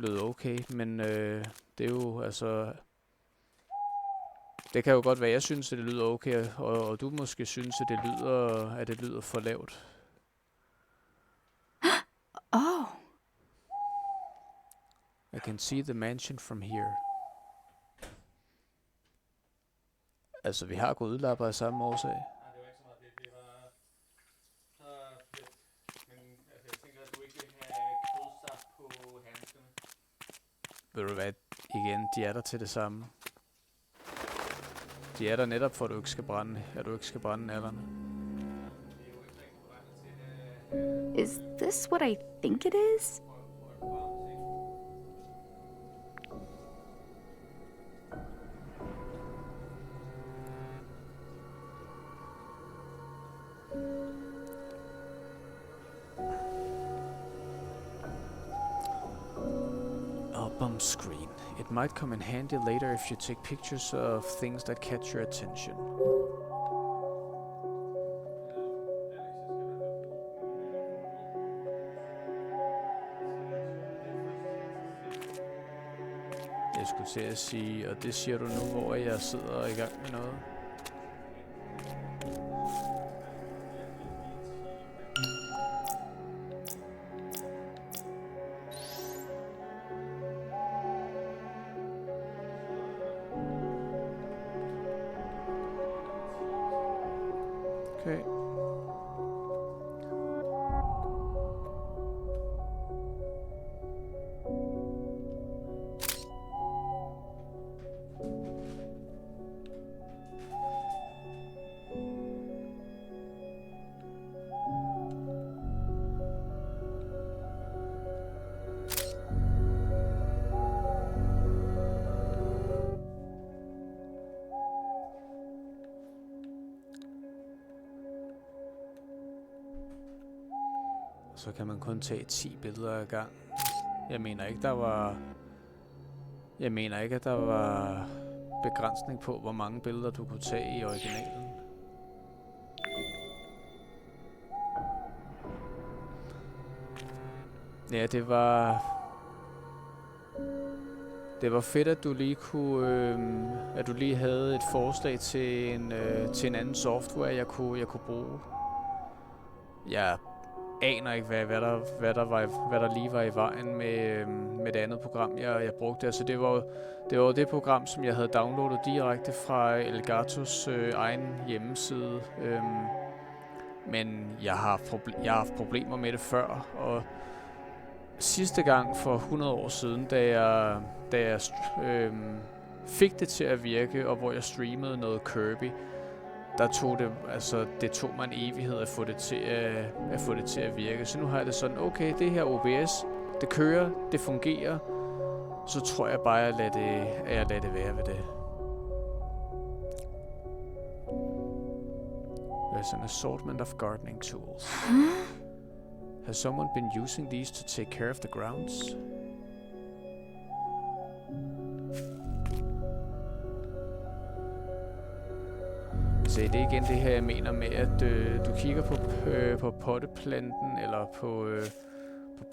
lød okay, men det er jo, altså... Det kan jo godt være, jeg synes, at det lyder okay, og du måske synes, at det lyder for lavt. Oh. I can see the mansion from here. Altså, vi har gået udlapper af samme årsag. Nej, det var ikke så meget det. Det var så fedt. Men altså, jeg tænker, at du ikke vil have kødsaft på handskerne. Ved du hvad? Igen, de er der til det samme. De er der netop for, at du ikke skal brænde nallerne. Is this what I think it is? Album screen. It might come in handy later if you take pictures of things that catch your attention. Jeg skulle til at sige, og det siger du nu, hvor jeg sidder i gang med noget. Okay. Så kan man kun tage 10 billeder ad gang. Jeg mener ikke, at der var begrænsning på, hvor mange billeder du kunne tage i originalen. Ja, det var fedt, at du lige at du lige havde et forslag til en anden software, jeg kunne bruge. Jeg aner ikke, hvad der lige var i vejen med det andet program, jeg brugte. Altså, det var det program, som jeg havde downloadet direkte fra Elgatos egen hjemmeside. Men jeg har haft problemer med det før, og sidste gang for 100 år siden, da jeg fik det til at virke, og hvor jeg streamede noget Kirby, det tog mig en evighed at få det til at virke. Så nu har jeg det sådan, okay, det her OBS, det kører, det fungerer, så tror jeg bare, at jeg lader det være ved det. There's an assortment of gardening tools. Has someone been using these to take care of the grounds? Så det er igen det her, jeg mener med, at du kigger på potteplanten, eller på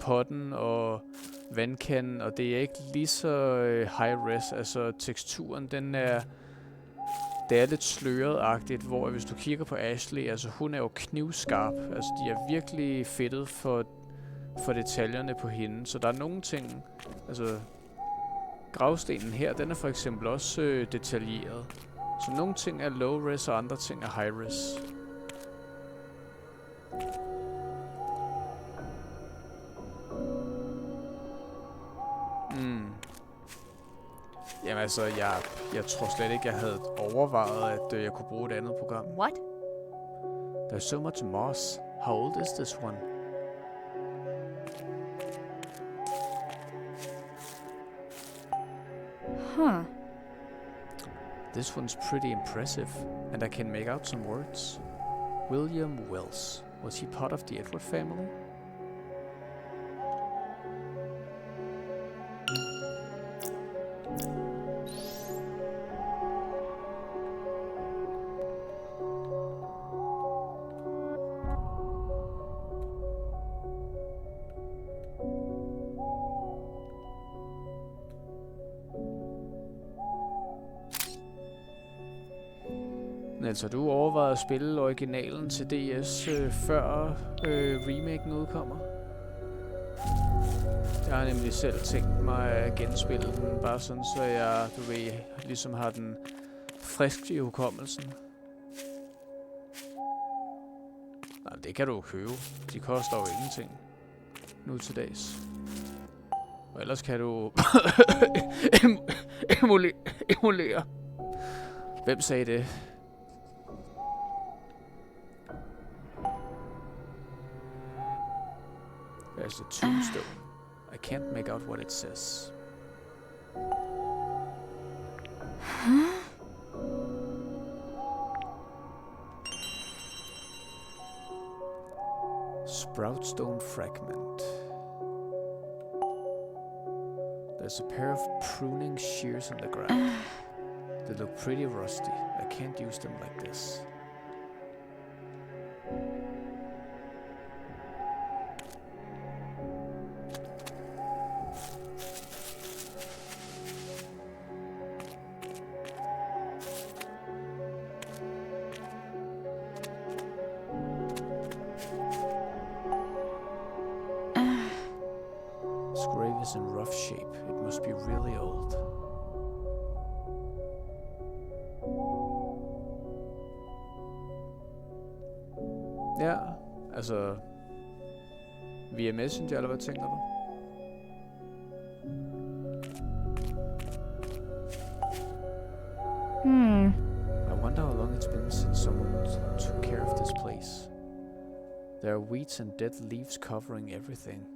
potten og vandkanden, og det er ikke lige så high-res. Altså teksturen, det er lidt sløret-agtigt, hvor hvis du kigger på Ashley, altså hun er jo knivskarp. Altså de er virkelig fedtet for detaljerne på hende. Så der er nogle ting, altså gravstenen her, den er for eksempel også detaljeret. Så nogle ting er low-res, og andre ting er high-res. Jamen altså, jeg tror slet ikke, jeg havde overvejet, at jeg kunne bruge et andet program. What? There's so much moss. How old is this one? Huh. This one's pretty impressive, and I can make out some words. William Wells. Was he part of the Edward family? Altså, du overvejede at spille originalen til DS før remaken udkommer? Jeg har nemlig selv tænkt mig at genspille den, bare sådan, så jeg, du ved, ligesom har den frisk i hukommelsen. Nej, det kan du jo købe. De koster jo ingenting nu til dags. Og ellers kan du emulere. Hvem sagde det? There's a tombstone. I can't make out what it says. Sproutstone fragment. There's a pair of pruning shears in the ground. They look pretty rusty. I can't use them like this. This grave is in rough shape. It must be really old. Ja, altså via Messenger, eller hvad tænker du? I wonder how long it's been since someone took care of this place. There are weeds and dead leaves covering everything.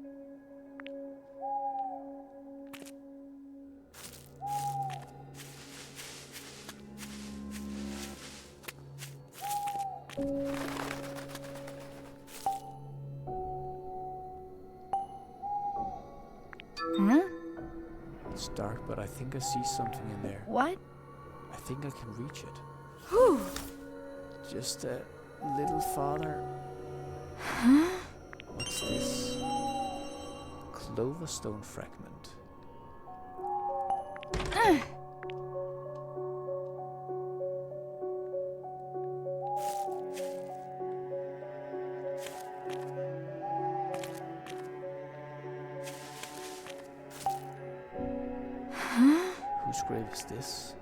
Huh? It's dark, but I think I see something in there. What? I think I can reach it. Whew. Just a little farther. Huh? What's this? Cloverstone fragment. Whose grave is this?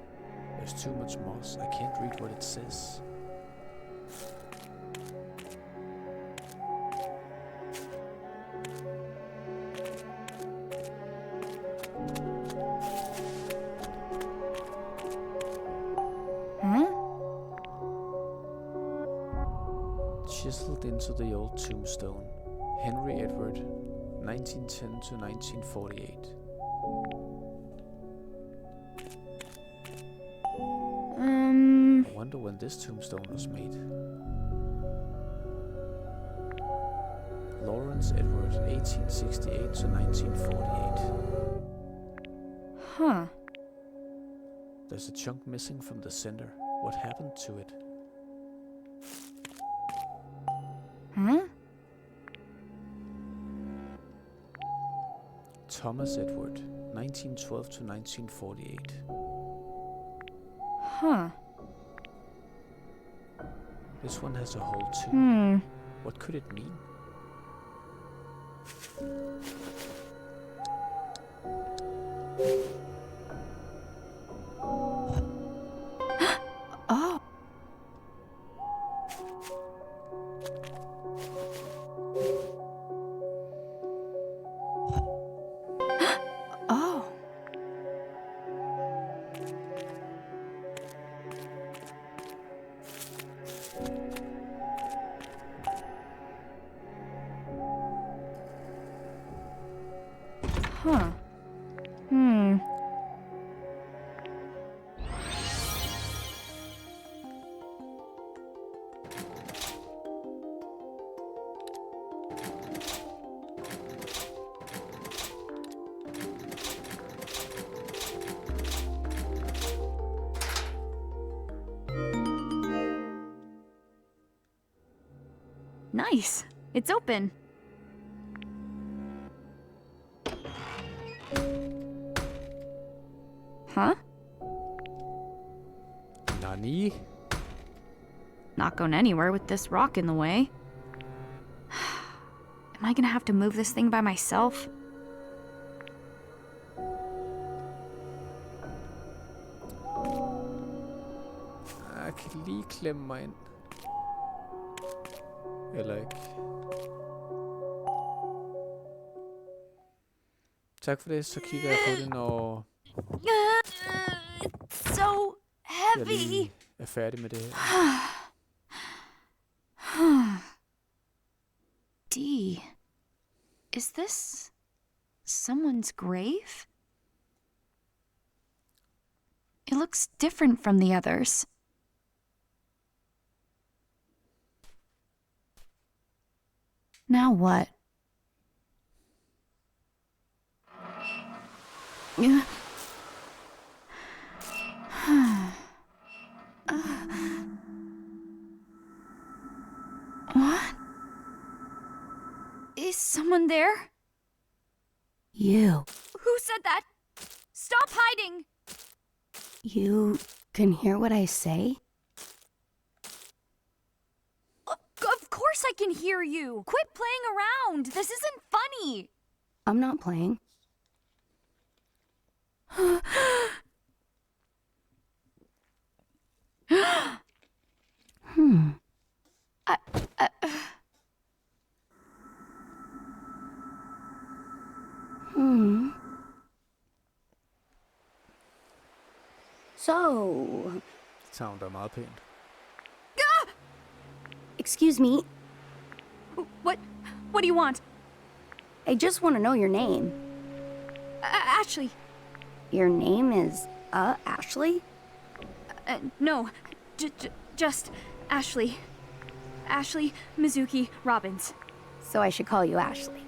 There's too much moss. I can't read what it says. Huh? Chiseled into the old tombstone. Henry Edward, 1910 to 1948. I wonder when this tombstone was made. Lawrence Edward, 1868 to 1948. Huh. There's a chunk missing from the center. What happened to it? Huh? Thomas Edward, 1912 to 1948. Huh. This one has a hole too. What could it mean? Oh. Oh. Huh. Nice. It's open. Huh? Nani? Not going anywhere with this rock in the way. Am I gonna have to move this thing by myself? Jeg kan lige klemme mig ind. Eller ikke. Tak for det, så kigger jeg på det, når It's so jeg heavy. lige er færdig med det her. D. Is this someone's grave? It looks different from the others. Now what? What? Is someone there? You. Who said that? Stop hiding! You can hear what I say? Of course I can hear you! Quit playing around! This isn't funny! I'm not playing. Hmm. Hmm. So, Sound er meget pænt. excuse me, What do you want? I just want to know your name. Ashley. Your name is, Ashley? No. Just Ashley. Ashley Mizuki Robbins. So I should call you Ashley.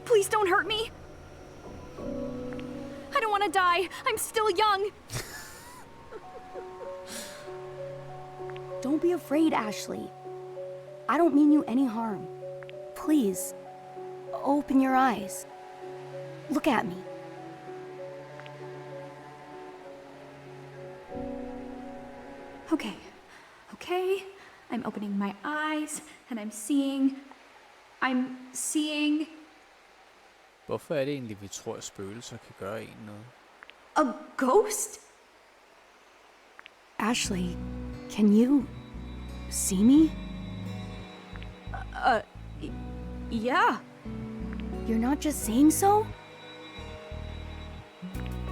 Please don't hurt me. I don't want to die. I'm still young. Don't be afraid, Ashley. I don't mean you any harm. Please, open your eyes. Look at me. Okay. I'm opening my eyes, and I'm seeing... Hvorfor er det egentlig, vi tror, at spøgelser kan gøre en noget? A ghost? Ashley, can you see me? Yeah. You're not just saying so?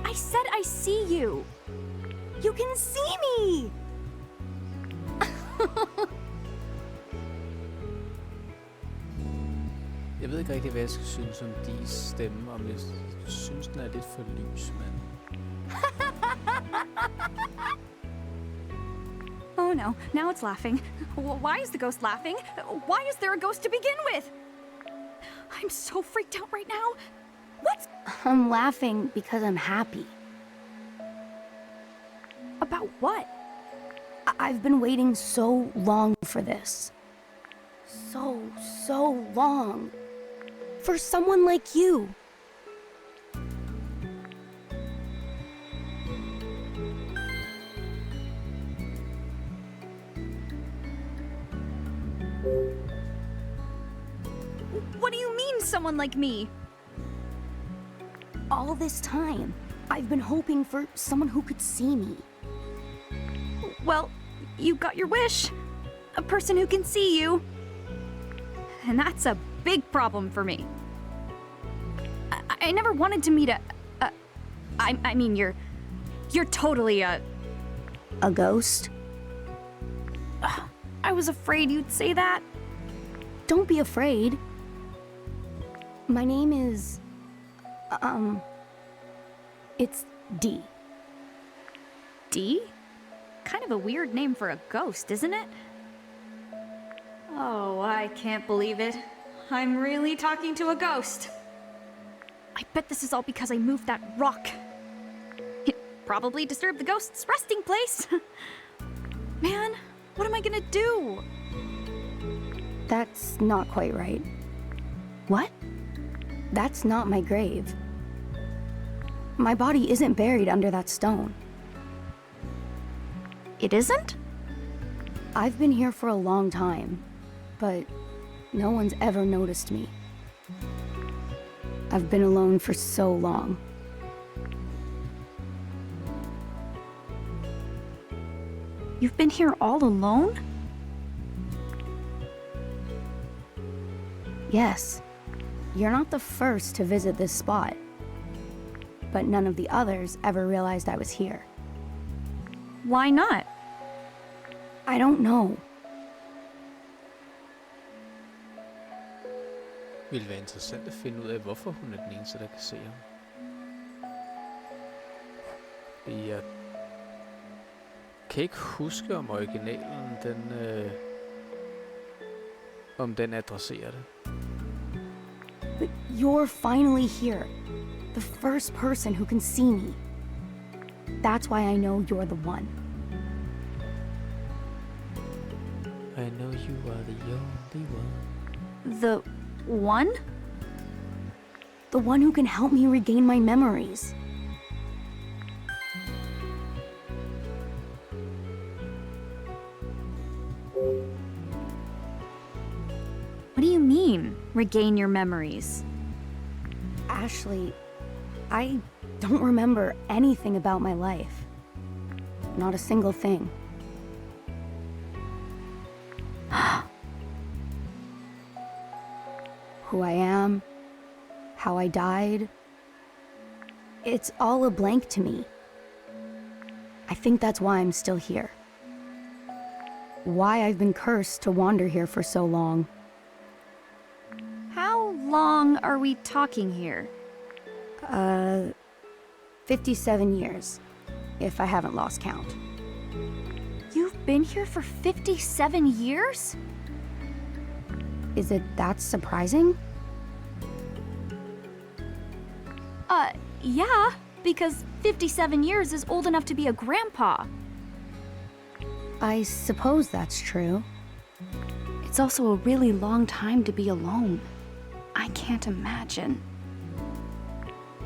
I said I see you. You can see me! Jeg ved ikke rigtig, hvad jeg skal synes om Dees stemme, om jeg synes, den er lidt for lys, men... Oh no, now it's laughing. Why is the ghost laughing? Why is there a ghost to begin with? I'm so freaked out right now. What's I'm laughing because I'm happy. about what? I've been waiting so long for this. So long. For someone like you. What do you mean, someone like me? All this time, I've been hoping for someone who could see me. Well, you got your wish. A person who can see you. And that's a big problem for me. I never wanted to meet I mean, you're totally a... A ghost? I was afraid you'd say that. Don't be afraid. My name is... It's D. D? Kind of a weird name for a ghost, isn't it? Oh, I can't believe it. I'm really talking to a ghost. I bet this is all because I moved that rock. It probably disturbed the ghost's resting place. Man, what am I gonna do? That's not quite right. What? That's not my grave. My body isn't buried under that stone. It isn't? I've been here for a long time, but no one's ever noticed me. I've been alone for so long. You've been here all alone? Yes, you're not the first to visit this spot, but none of the others ever realized I was here. Why not? I don't know. Det ville være interessant at finde ud af, hvorfor hun er den eneste, der kan se ham. Fordi jeg kan ikke huske, om originalen, om den adresserer det. But you're finally here. The first person who can see me. That's why I know you're the one. I know you are the only one. The one? The one who can help me regain my memories. What do you mean, regain your memories? Ashley, I don't remember anything about my life. Not a single thing. Who I am, how I died. It's all a blank to me. I think that's why I'm still here. Why I've been cursed to wander here for so long. How long are we talking here? 57 years, if I haven't lost count. You've been here for 57 years? Is it that surprising? Yeah, because 57 years is old enough to be a grandpa. I suppose that's true. It's also a really long time to be alone. I can't imagine.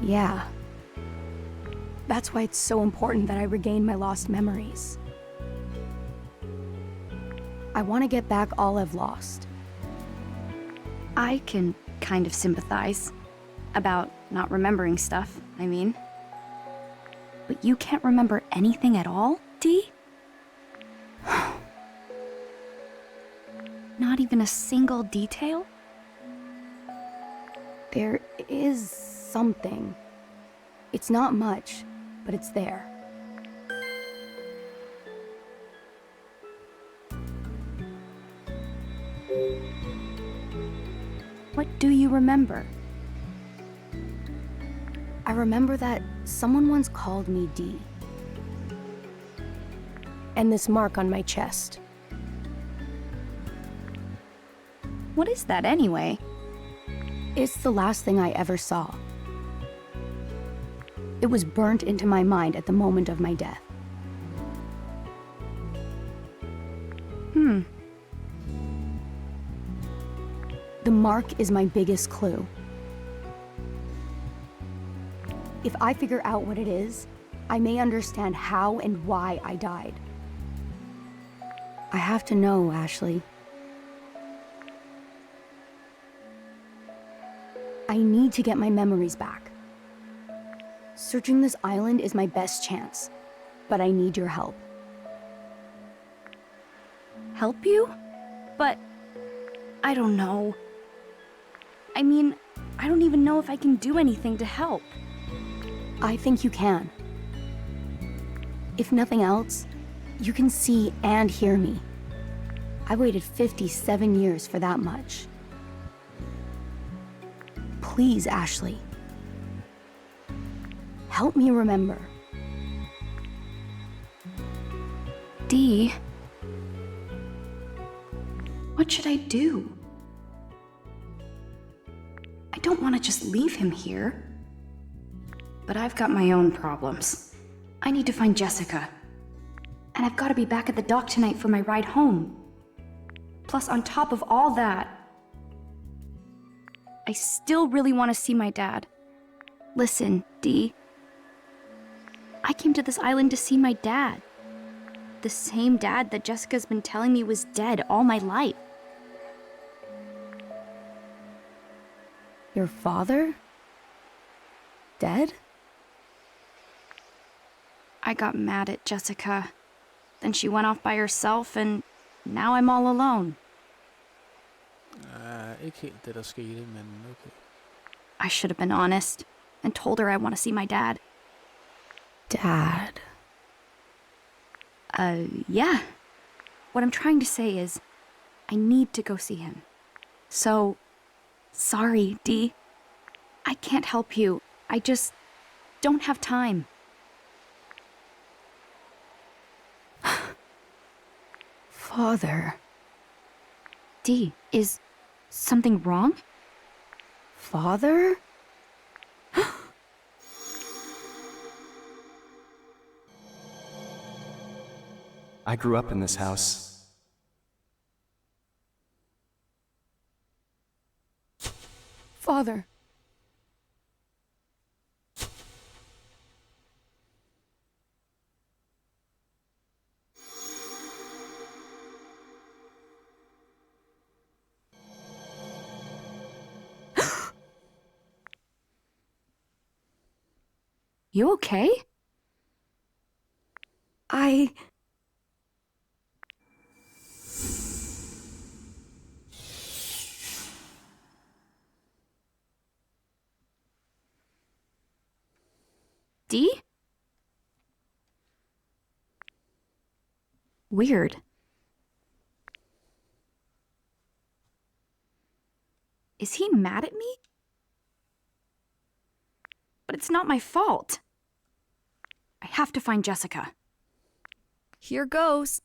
Yeah. That's why it's so important that I regain my lost memories. I want to get back all I've lost. I can kind of sympathize. About not remembering stuff, I mean. But you can't remember anything at all, Dee? Not even a single detail? There is something. It's not much, but it's there. What do you remember? I remember that someone once called me Dee. And this mark on my chest. What is that anyway? It's the last thing I ever saw. It was burnt into my mind at the moment of my death. The mark is my biggest clue. If I figure out what it is, I may understand how and why I died. I have to know, Ashley. I need to get my memories back. Searching this island is my best chance, but I need your help. Help you? But I don't know. I mean, I don't even know if I can do anything to help. I think you can. If nothing else, you can see and hear me. I waited 57 years for that much. Please, Ashley. Help me remember. Dee, what should I do? I don't want to just leave him here. But I've got my own problems. I need to find Jessica. And I've got to be back at the dock tonight for my ride home. Plus, on top of all that, I still really want to see my dad. Listen, Dee. I came to this island to see my dad. The same dad that Jessica's been telling me was dead all my life. Your father? Dead? I got mad at Jessica. Then she went off by herself, and now I'm all alone. Ikke helt det, der skete, men okay. I should have been honest and told her I want to see my dad. Dad. Yeah. What I'm trying to say is, I need to go see him. So, sorry, Dee. I can't help you. I just don't have time. Father. Dee, is something wrong? Father? I grew up in this house. Father. You okay? Dee? Weird. Is he mad at me? But it's not my fault. I have to find Jessica. Here goes.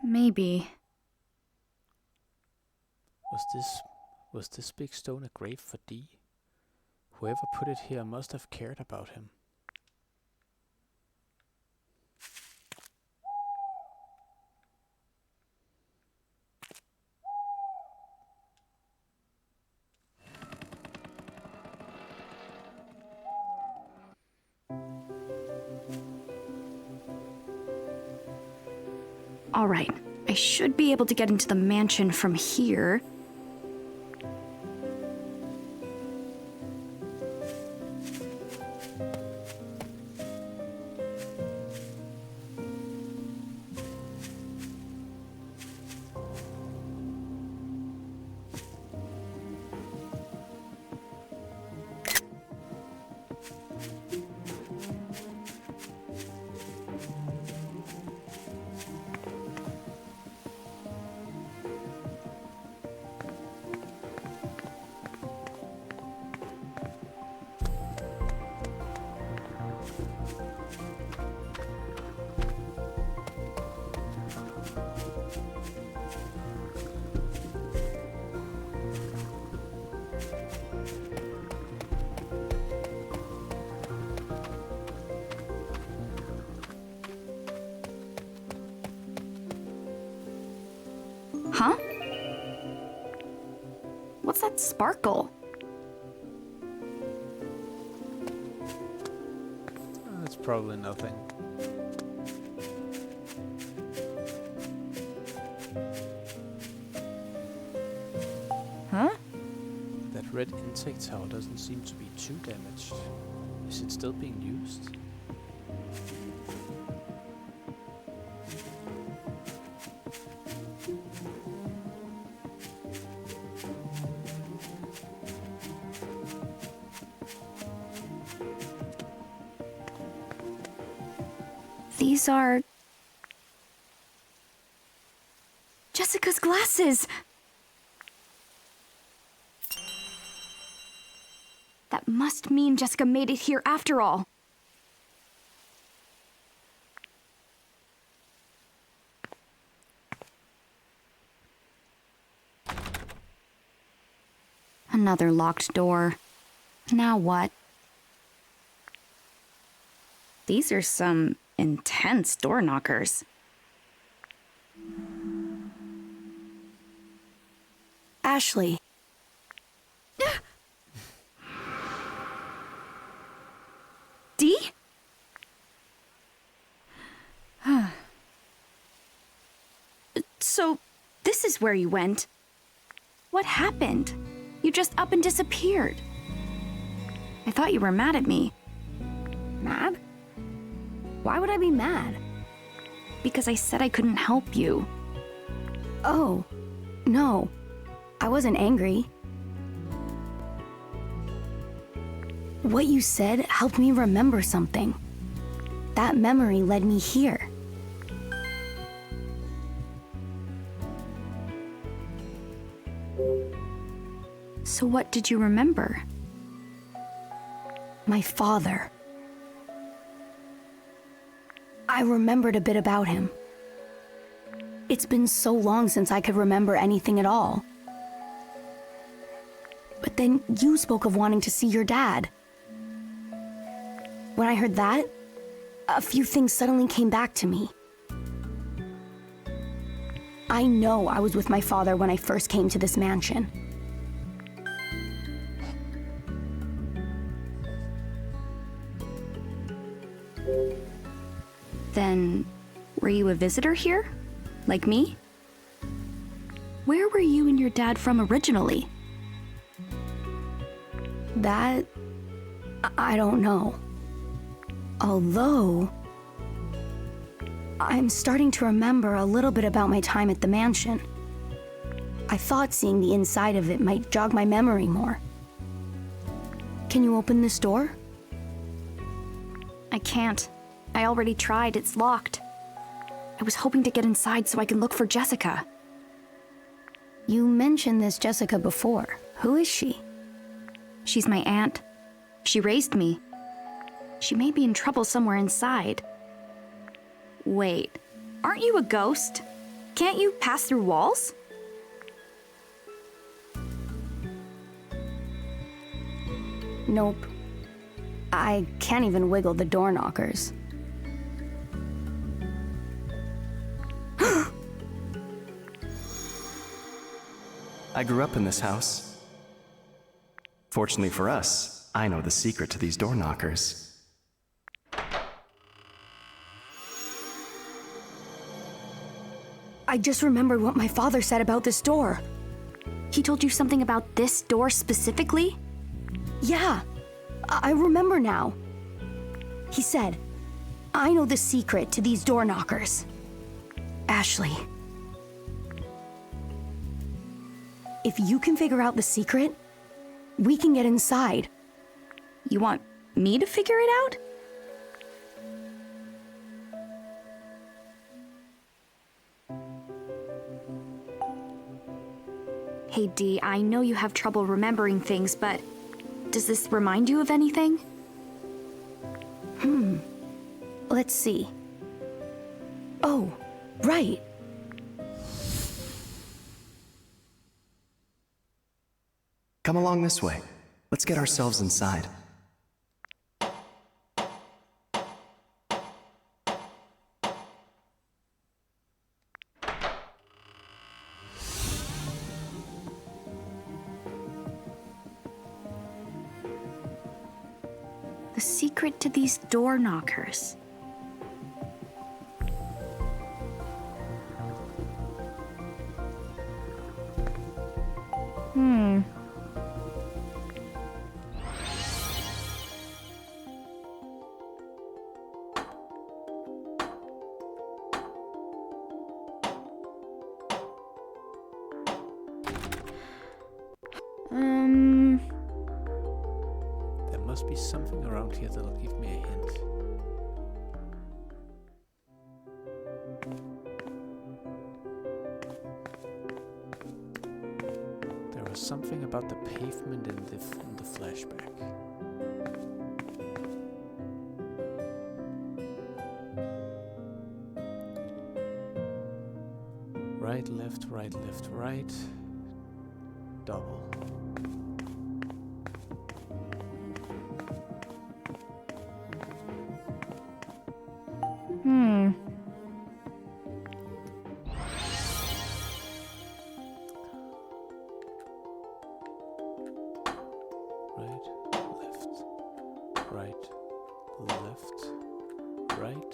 Maybe. Was this big stone a grave for Dee? Whoever put it here must have cared about him. All right, I should be able to get into the mansion from here. Huh? What's that sparkle? It's probably nothing. Huh? That red intake tower doesn't seem to be too damaged. Is it still being used? These are... Jessica's glasses! That must mean Jessica made it here after all. Another locked door. Now what? These are some intense door knockers. Ashley. Dee? So, this is where you went. What happened? You just up and disappeared. I thought you were mad at me. Mad? Why would I be mad? Because I said I couldn't help you. Oh, no. I wasn't angry. What you said helped me remember something. That memory led me here. So what did you remember? My father. I remembered a bit about him. It's been so long since I could remember anything at all. But then you spoke of wanting to see your dad. When I heard that, a few things suddenly came back to me. I know I was with my father when I first came to this mansion. Then, were you a visitor here? Like me? Where were you and your dad from originally? That... I don't know. Although... I'm starting to remember a little bit about my time at the mansion. I thought seeing the inside of it might jog my memory more. Can you open this door? I can't. I already tried, it's locked. I was hoping to get inside so I can look for Jessica. You mentioned this Jessica before. Who is she? She's my aunt. She raised me. She may be in trouble somewhere inside. Wait, aren't you a ghost? Can't you pass through walls? Nope. I can't even wiggle the door knockers. I grew up in this house. Fortunately for us, I know the secret to these door knockers. I just remembered what my father said about this door. He told you something about this door specifically? Yeah, I remember now. He said, I know the secret to these door knockers. Ashley, if you can figure out the secret, we can get inside. You want me to figure it out? Hey Dee, I know you have trouble remembering things, but does this remind you of anything? Let's see. Oh, right. Come along this way. Let's get ourselves inside. The secret to these door knockers. There must be something around here that'll give me a hint. There was something about the pavement in the flashback. Right, left, right, left, right. Double. Right, left, right.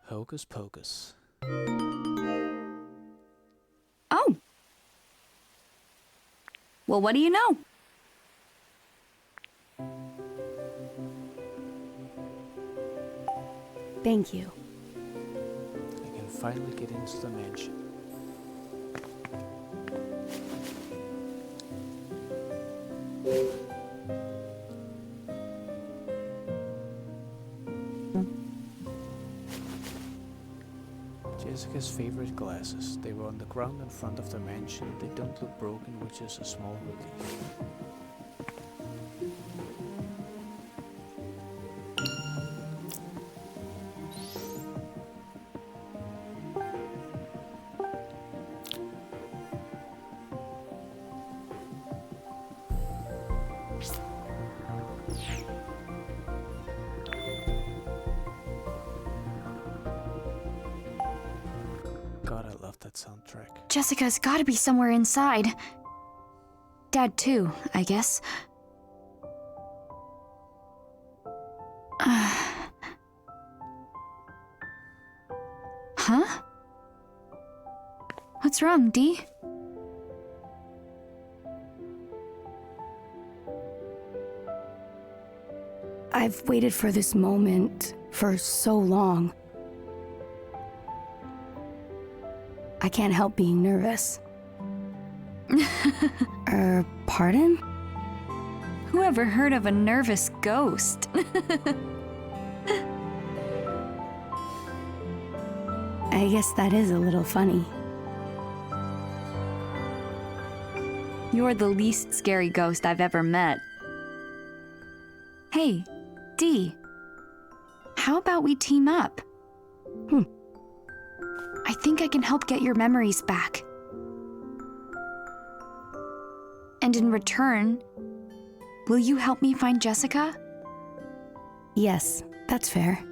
Hocus pocus. Oh. Well, what do you know? Thank you. I can finally get into the mansion. Jessica's favorite glasses. They were on the ground in front of the mansion. They don't look broken, which is a small relief. God, I love that soundtrack. Jessica's gotta be somewhere inside. Dad too, I guess. Huh? What's wrong, Dee? I've waited for this moment for so long. I can't help being nervous. Pardon? Whoever heard of a nervous ghost? I guess that is a little funny. You're the least scary ghost I've ever met. Hey, Dee. How about we team up? I think I can help get your memories back. And in return, will you help me find Jessica? Yes, that's fair.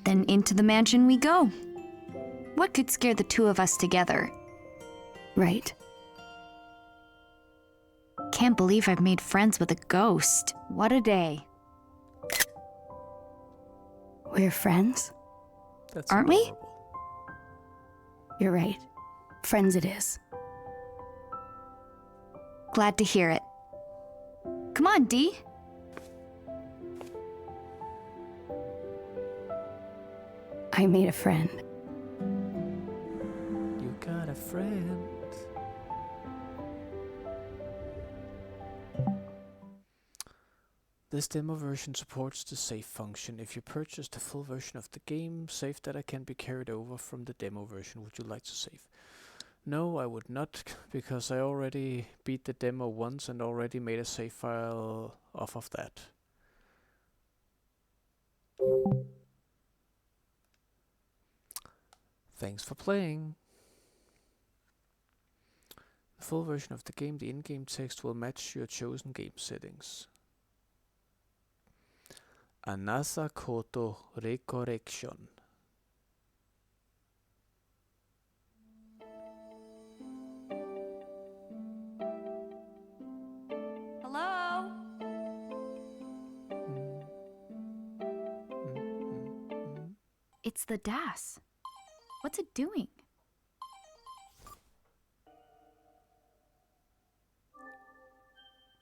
Then into the mansion we go. What could scare the two of us together? Right. Can't believe I've made friends with a ghost. What a day. We're friends? That's Aren't we? adorable. You're right. Friends it is. Glad to hear it. Come on, Dee. I made a friend. You got a friend. This demo version supports the save function. If you purchase the full version of the game, save data can be carried over from the demo version. Would you like to save? No, I would not, because I already beat the demo once and already made a save file off of that. Thanks for playing. The full version of the game, the in-game text will match your chosen game settings. Anasa Koto Recollection. Hello? It's the DAS. What's it doing?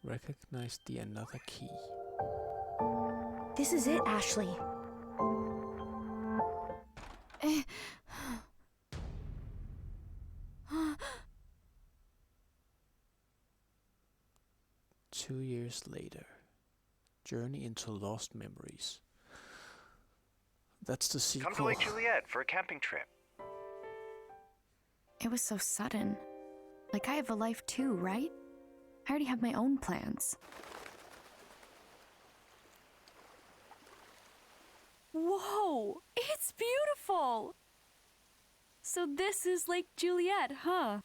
Recognize the another key. This is it, Ashley. 2 years later. Journey into lost memories. That's the sequel. Come to Lake Juliet for a camping trip. It was so sudden. Like I have a life too, right? I already have my own plans. Whoa! It's beautiful! So this is Lake Juliet, huh?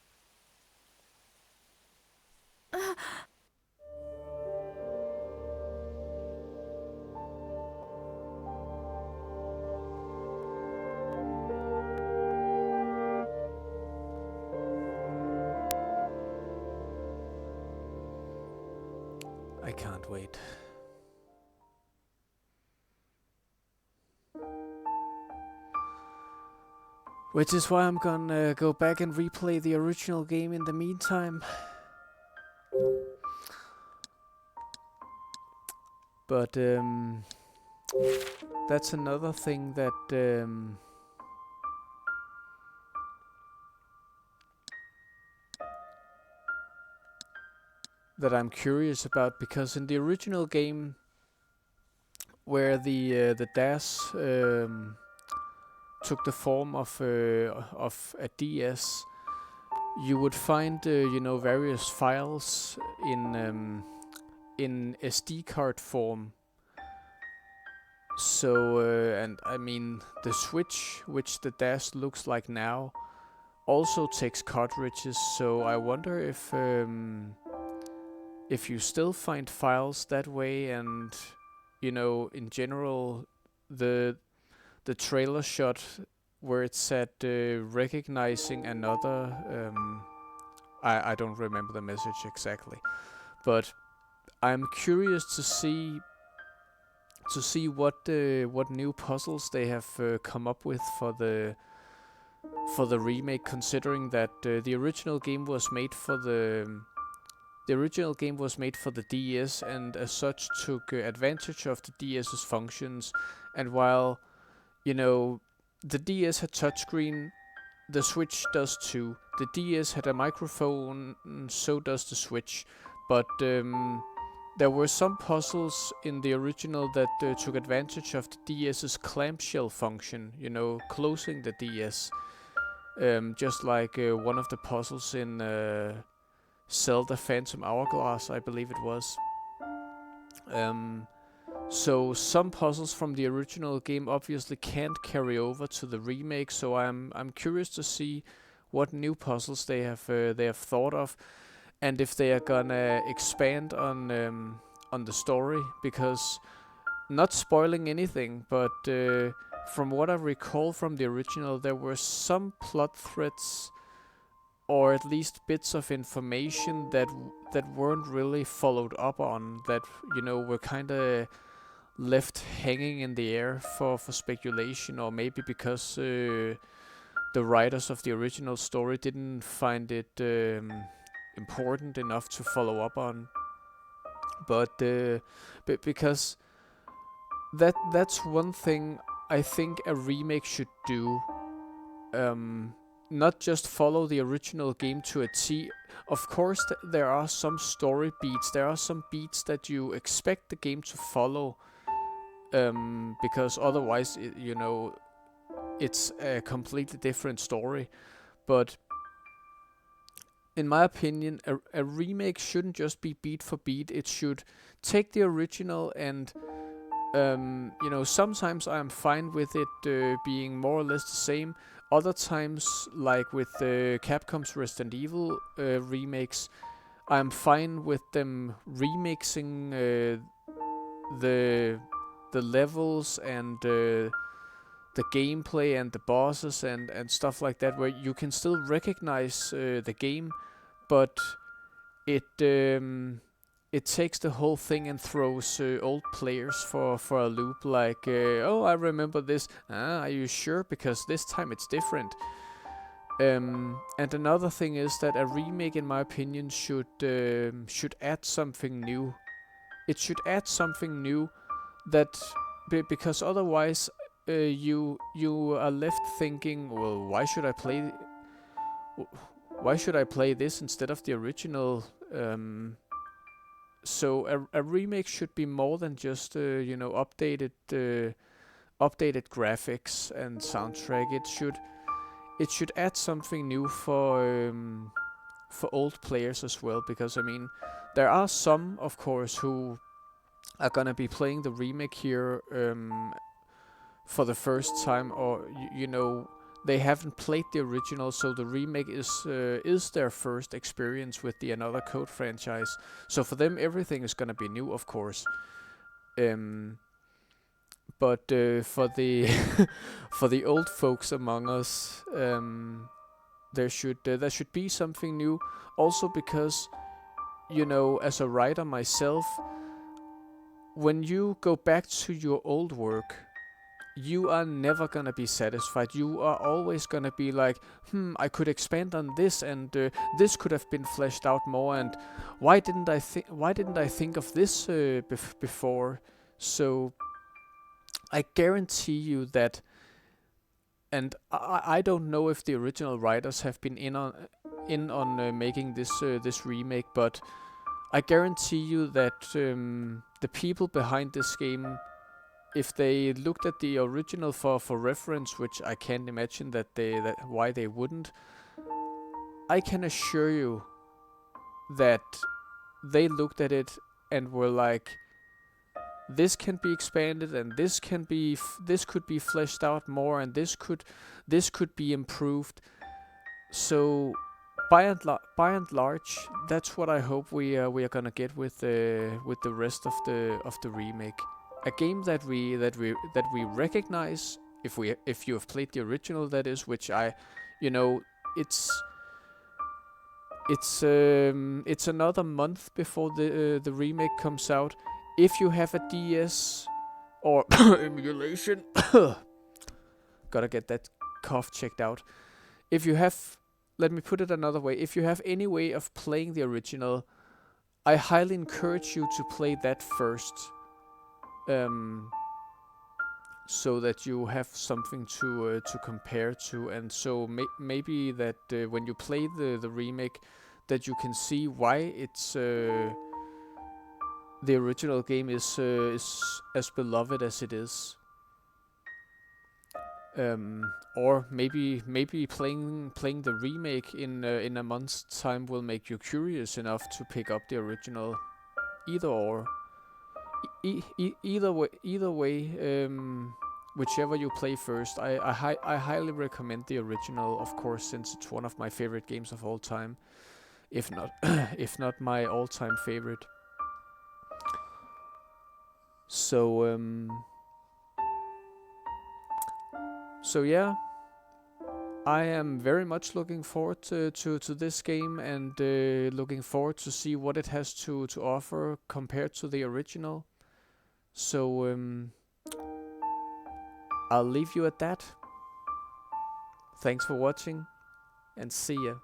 I can't wait. Which is why I'm gonna go back and replay the original game in the meantime. But that's another thing that that I'm curious about, because in the original game, where the DAS took the form of a DS, you would find you know, various files in SD card form. So and I mean, the Switch, which the DAS looks like now, also takes cartridges. So I wonder if you still find files that way, and you know, in general, the trailer shot where it said recognizing another, I don't remember the message exactly, but I'm curious to see to see what new puzzles they have come up with for the remake, considering that the original game was made for the DS, and as such took advantage of the DS's functions. And while the DS had touchscreen, the Switch does too. The DS had a microphone, so does the Switch. But there were some puzzles in the original that took advantage of the DS's clamshell function, closing the DS. Just like one of the puzzles in Zelda Phantom Hourglass, I believe it was. So some puzzles from the original game obviously can't carry over to the remake. So I'm curious to see what new puzzles they have thought of, and if they are gonna expand on the story. Because, not spoiling anything, but from what I recall from the original, there were some plot threads, or at least bits of information that weren't really followed up on, that were kind of left hanging in the air for speculation, or maybe because the writers of the original story didn't find it important enough to follow up on. But because that's one thing I think a remake should do. Not just follow the original game to a T. Of course, there are some story beats. There are some beats that you expect the game to follow, because otherwise, it's a completely different story. But in my opinion, a remake shouldn't just be beat for beat. It should take the original and sometimes I'm fine with it being more or less the same. Other times, like with Capcom's Resident Evil remakes, I'm fine with them remixing the levels and the gameplay and the bosses and stuff like that, where you can still recognize the game, but it takes the whole thing and throws old players for a loop, like, oh, I remember this. Are you sure? Because this time it's different. And another thing is that a remake, in my opinion, should add something new. It should add something new because otherwise you are left thinking, well, why should I play this instead of the original? So a remake should be more than just updated graphics and soundtrack. It should add something new for old players as well, because there are some, of course, who are gonna be playing the remake here for the first time, or they haven't played the original, so the remake is their first experience with the Another Code franchise. So for them, everything is gonna be new, of course. But for the for the old folks among us, there should be something new. Also because, as a writer myself, when you go back to your old work, you are never gonna be satisfied. You are always gonna be like, I could expand on this, and this could have been fleshed out more, and why didn't I think of this before? So I guarantee you that, and I don't know if the original writers have been in on making this remake, but I guarantee you that the people behind this game, if they looked at the original for reference, which I can't imagine why they wouldn't, I can assure you that they looked at it and were like, this can be expanded, and this could be fleshed out more, and this could be improved. So by and large, that's what I hope we are gonna get with the rest of the remake. A game that we recognize, if you have played the original, that is, which it's another month before the remake comes out. If you have a DS, or emulation. Gotta get that cough checked out. If you have, let me put it another way, if you have any way of playing the original, I highly encourage you to play that first, so that you have something to compare to, and so maybe that when you play the remake, that you can see why it's the original game is as beloved as it is. Or maybe playing the remake in a month's time will make you curious enough to pick up the original. Either or, either way, whichever you play first, I highly recommend the original, of course, since it's one of my favorite games of all time, if not if not my all-time favorite. So so yeah, I am very much looking forward to this game, and looking forward to see what it has to offer compared to the original. So I'll leave you at that. Thanks for watching, and see ya.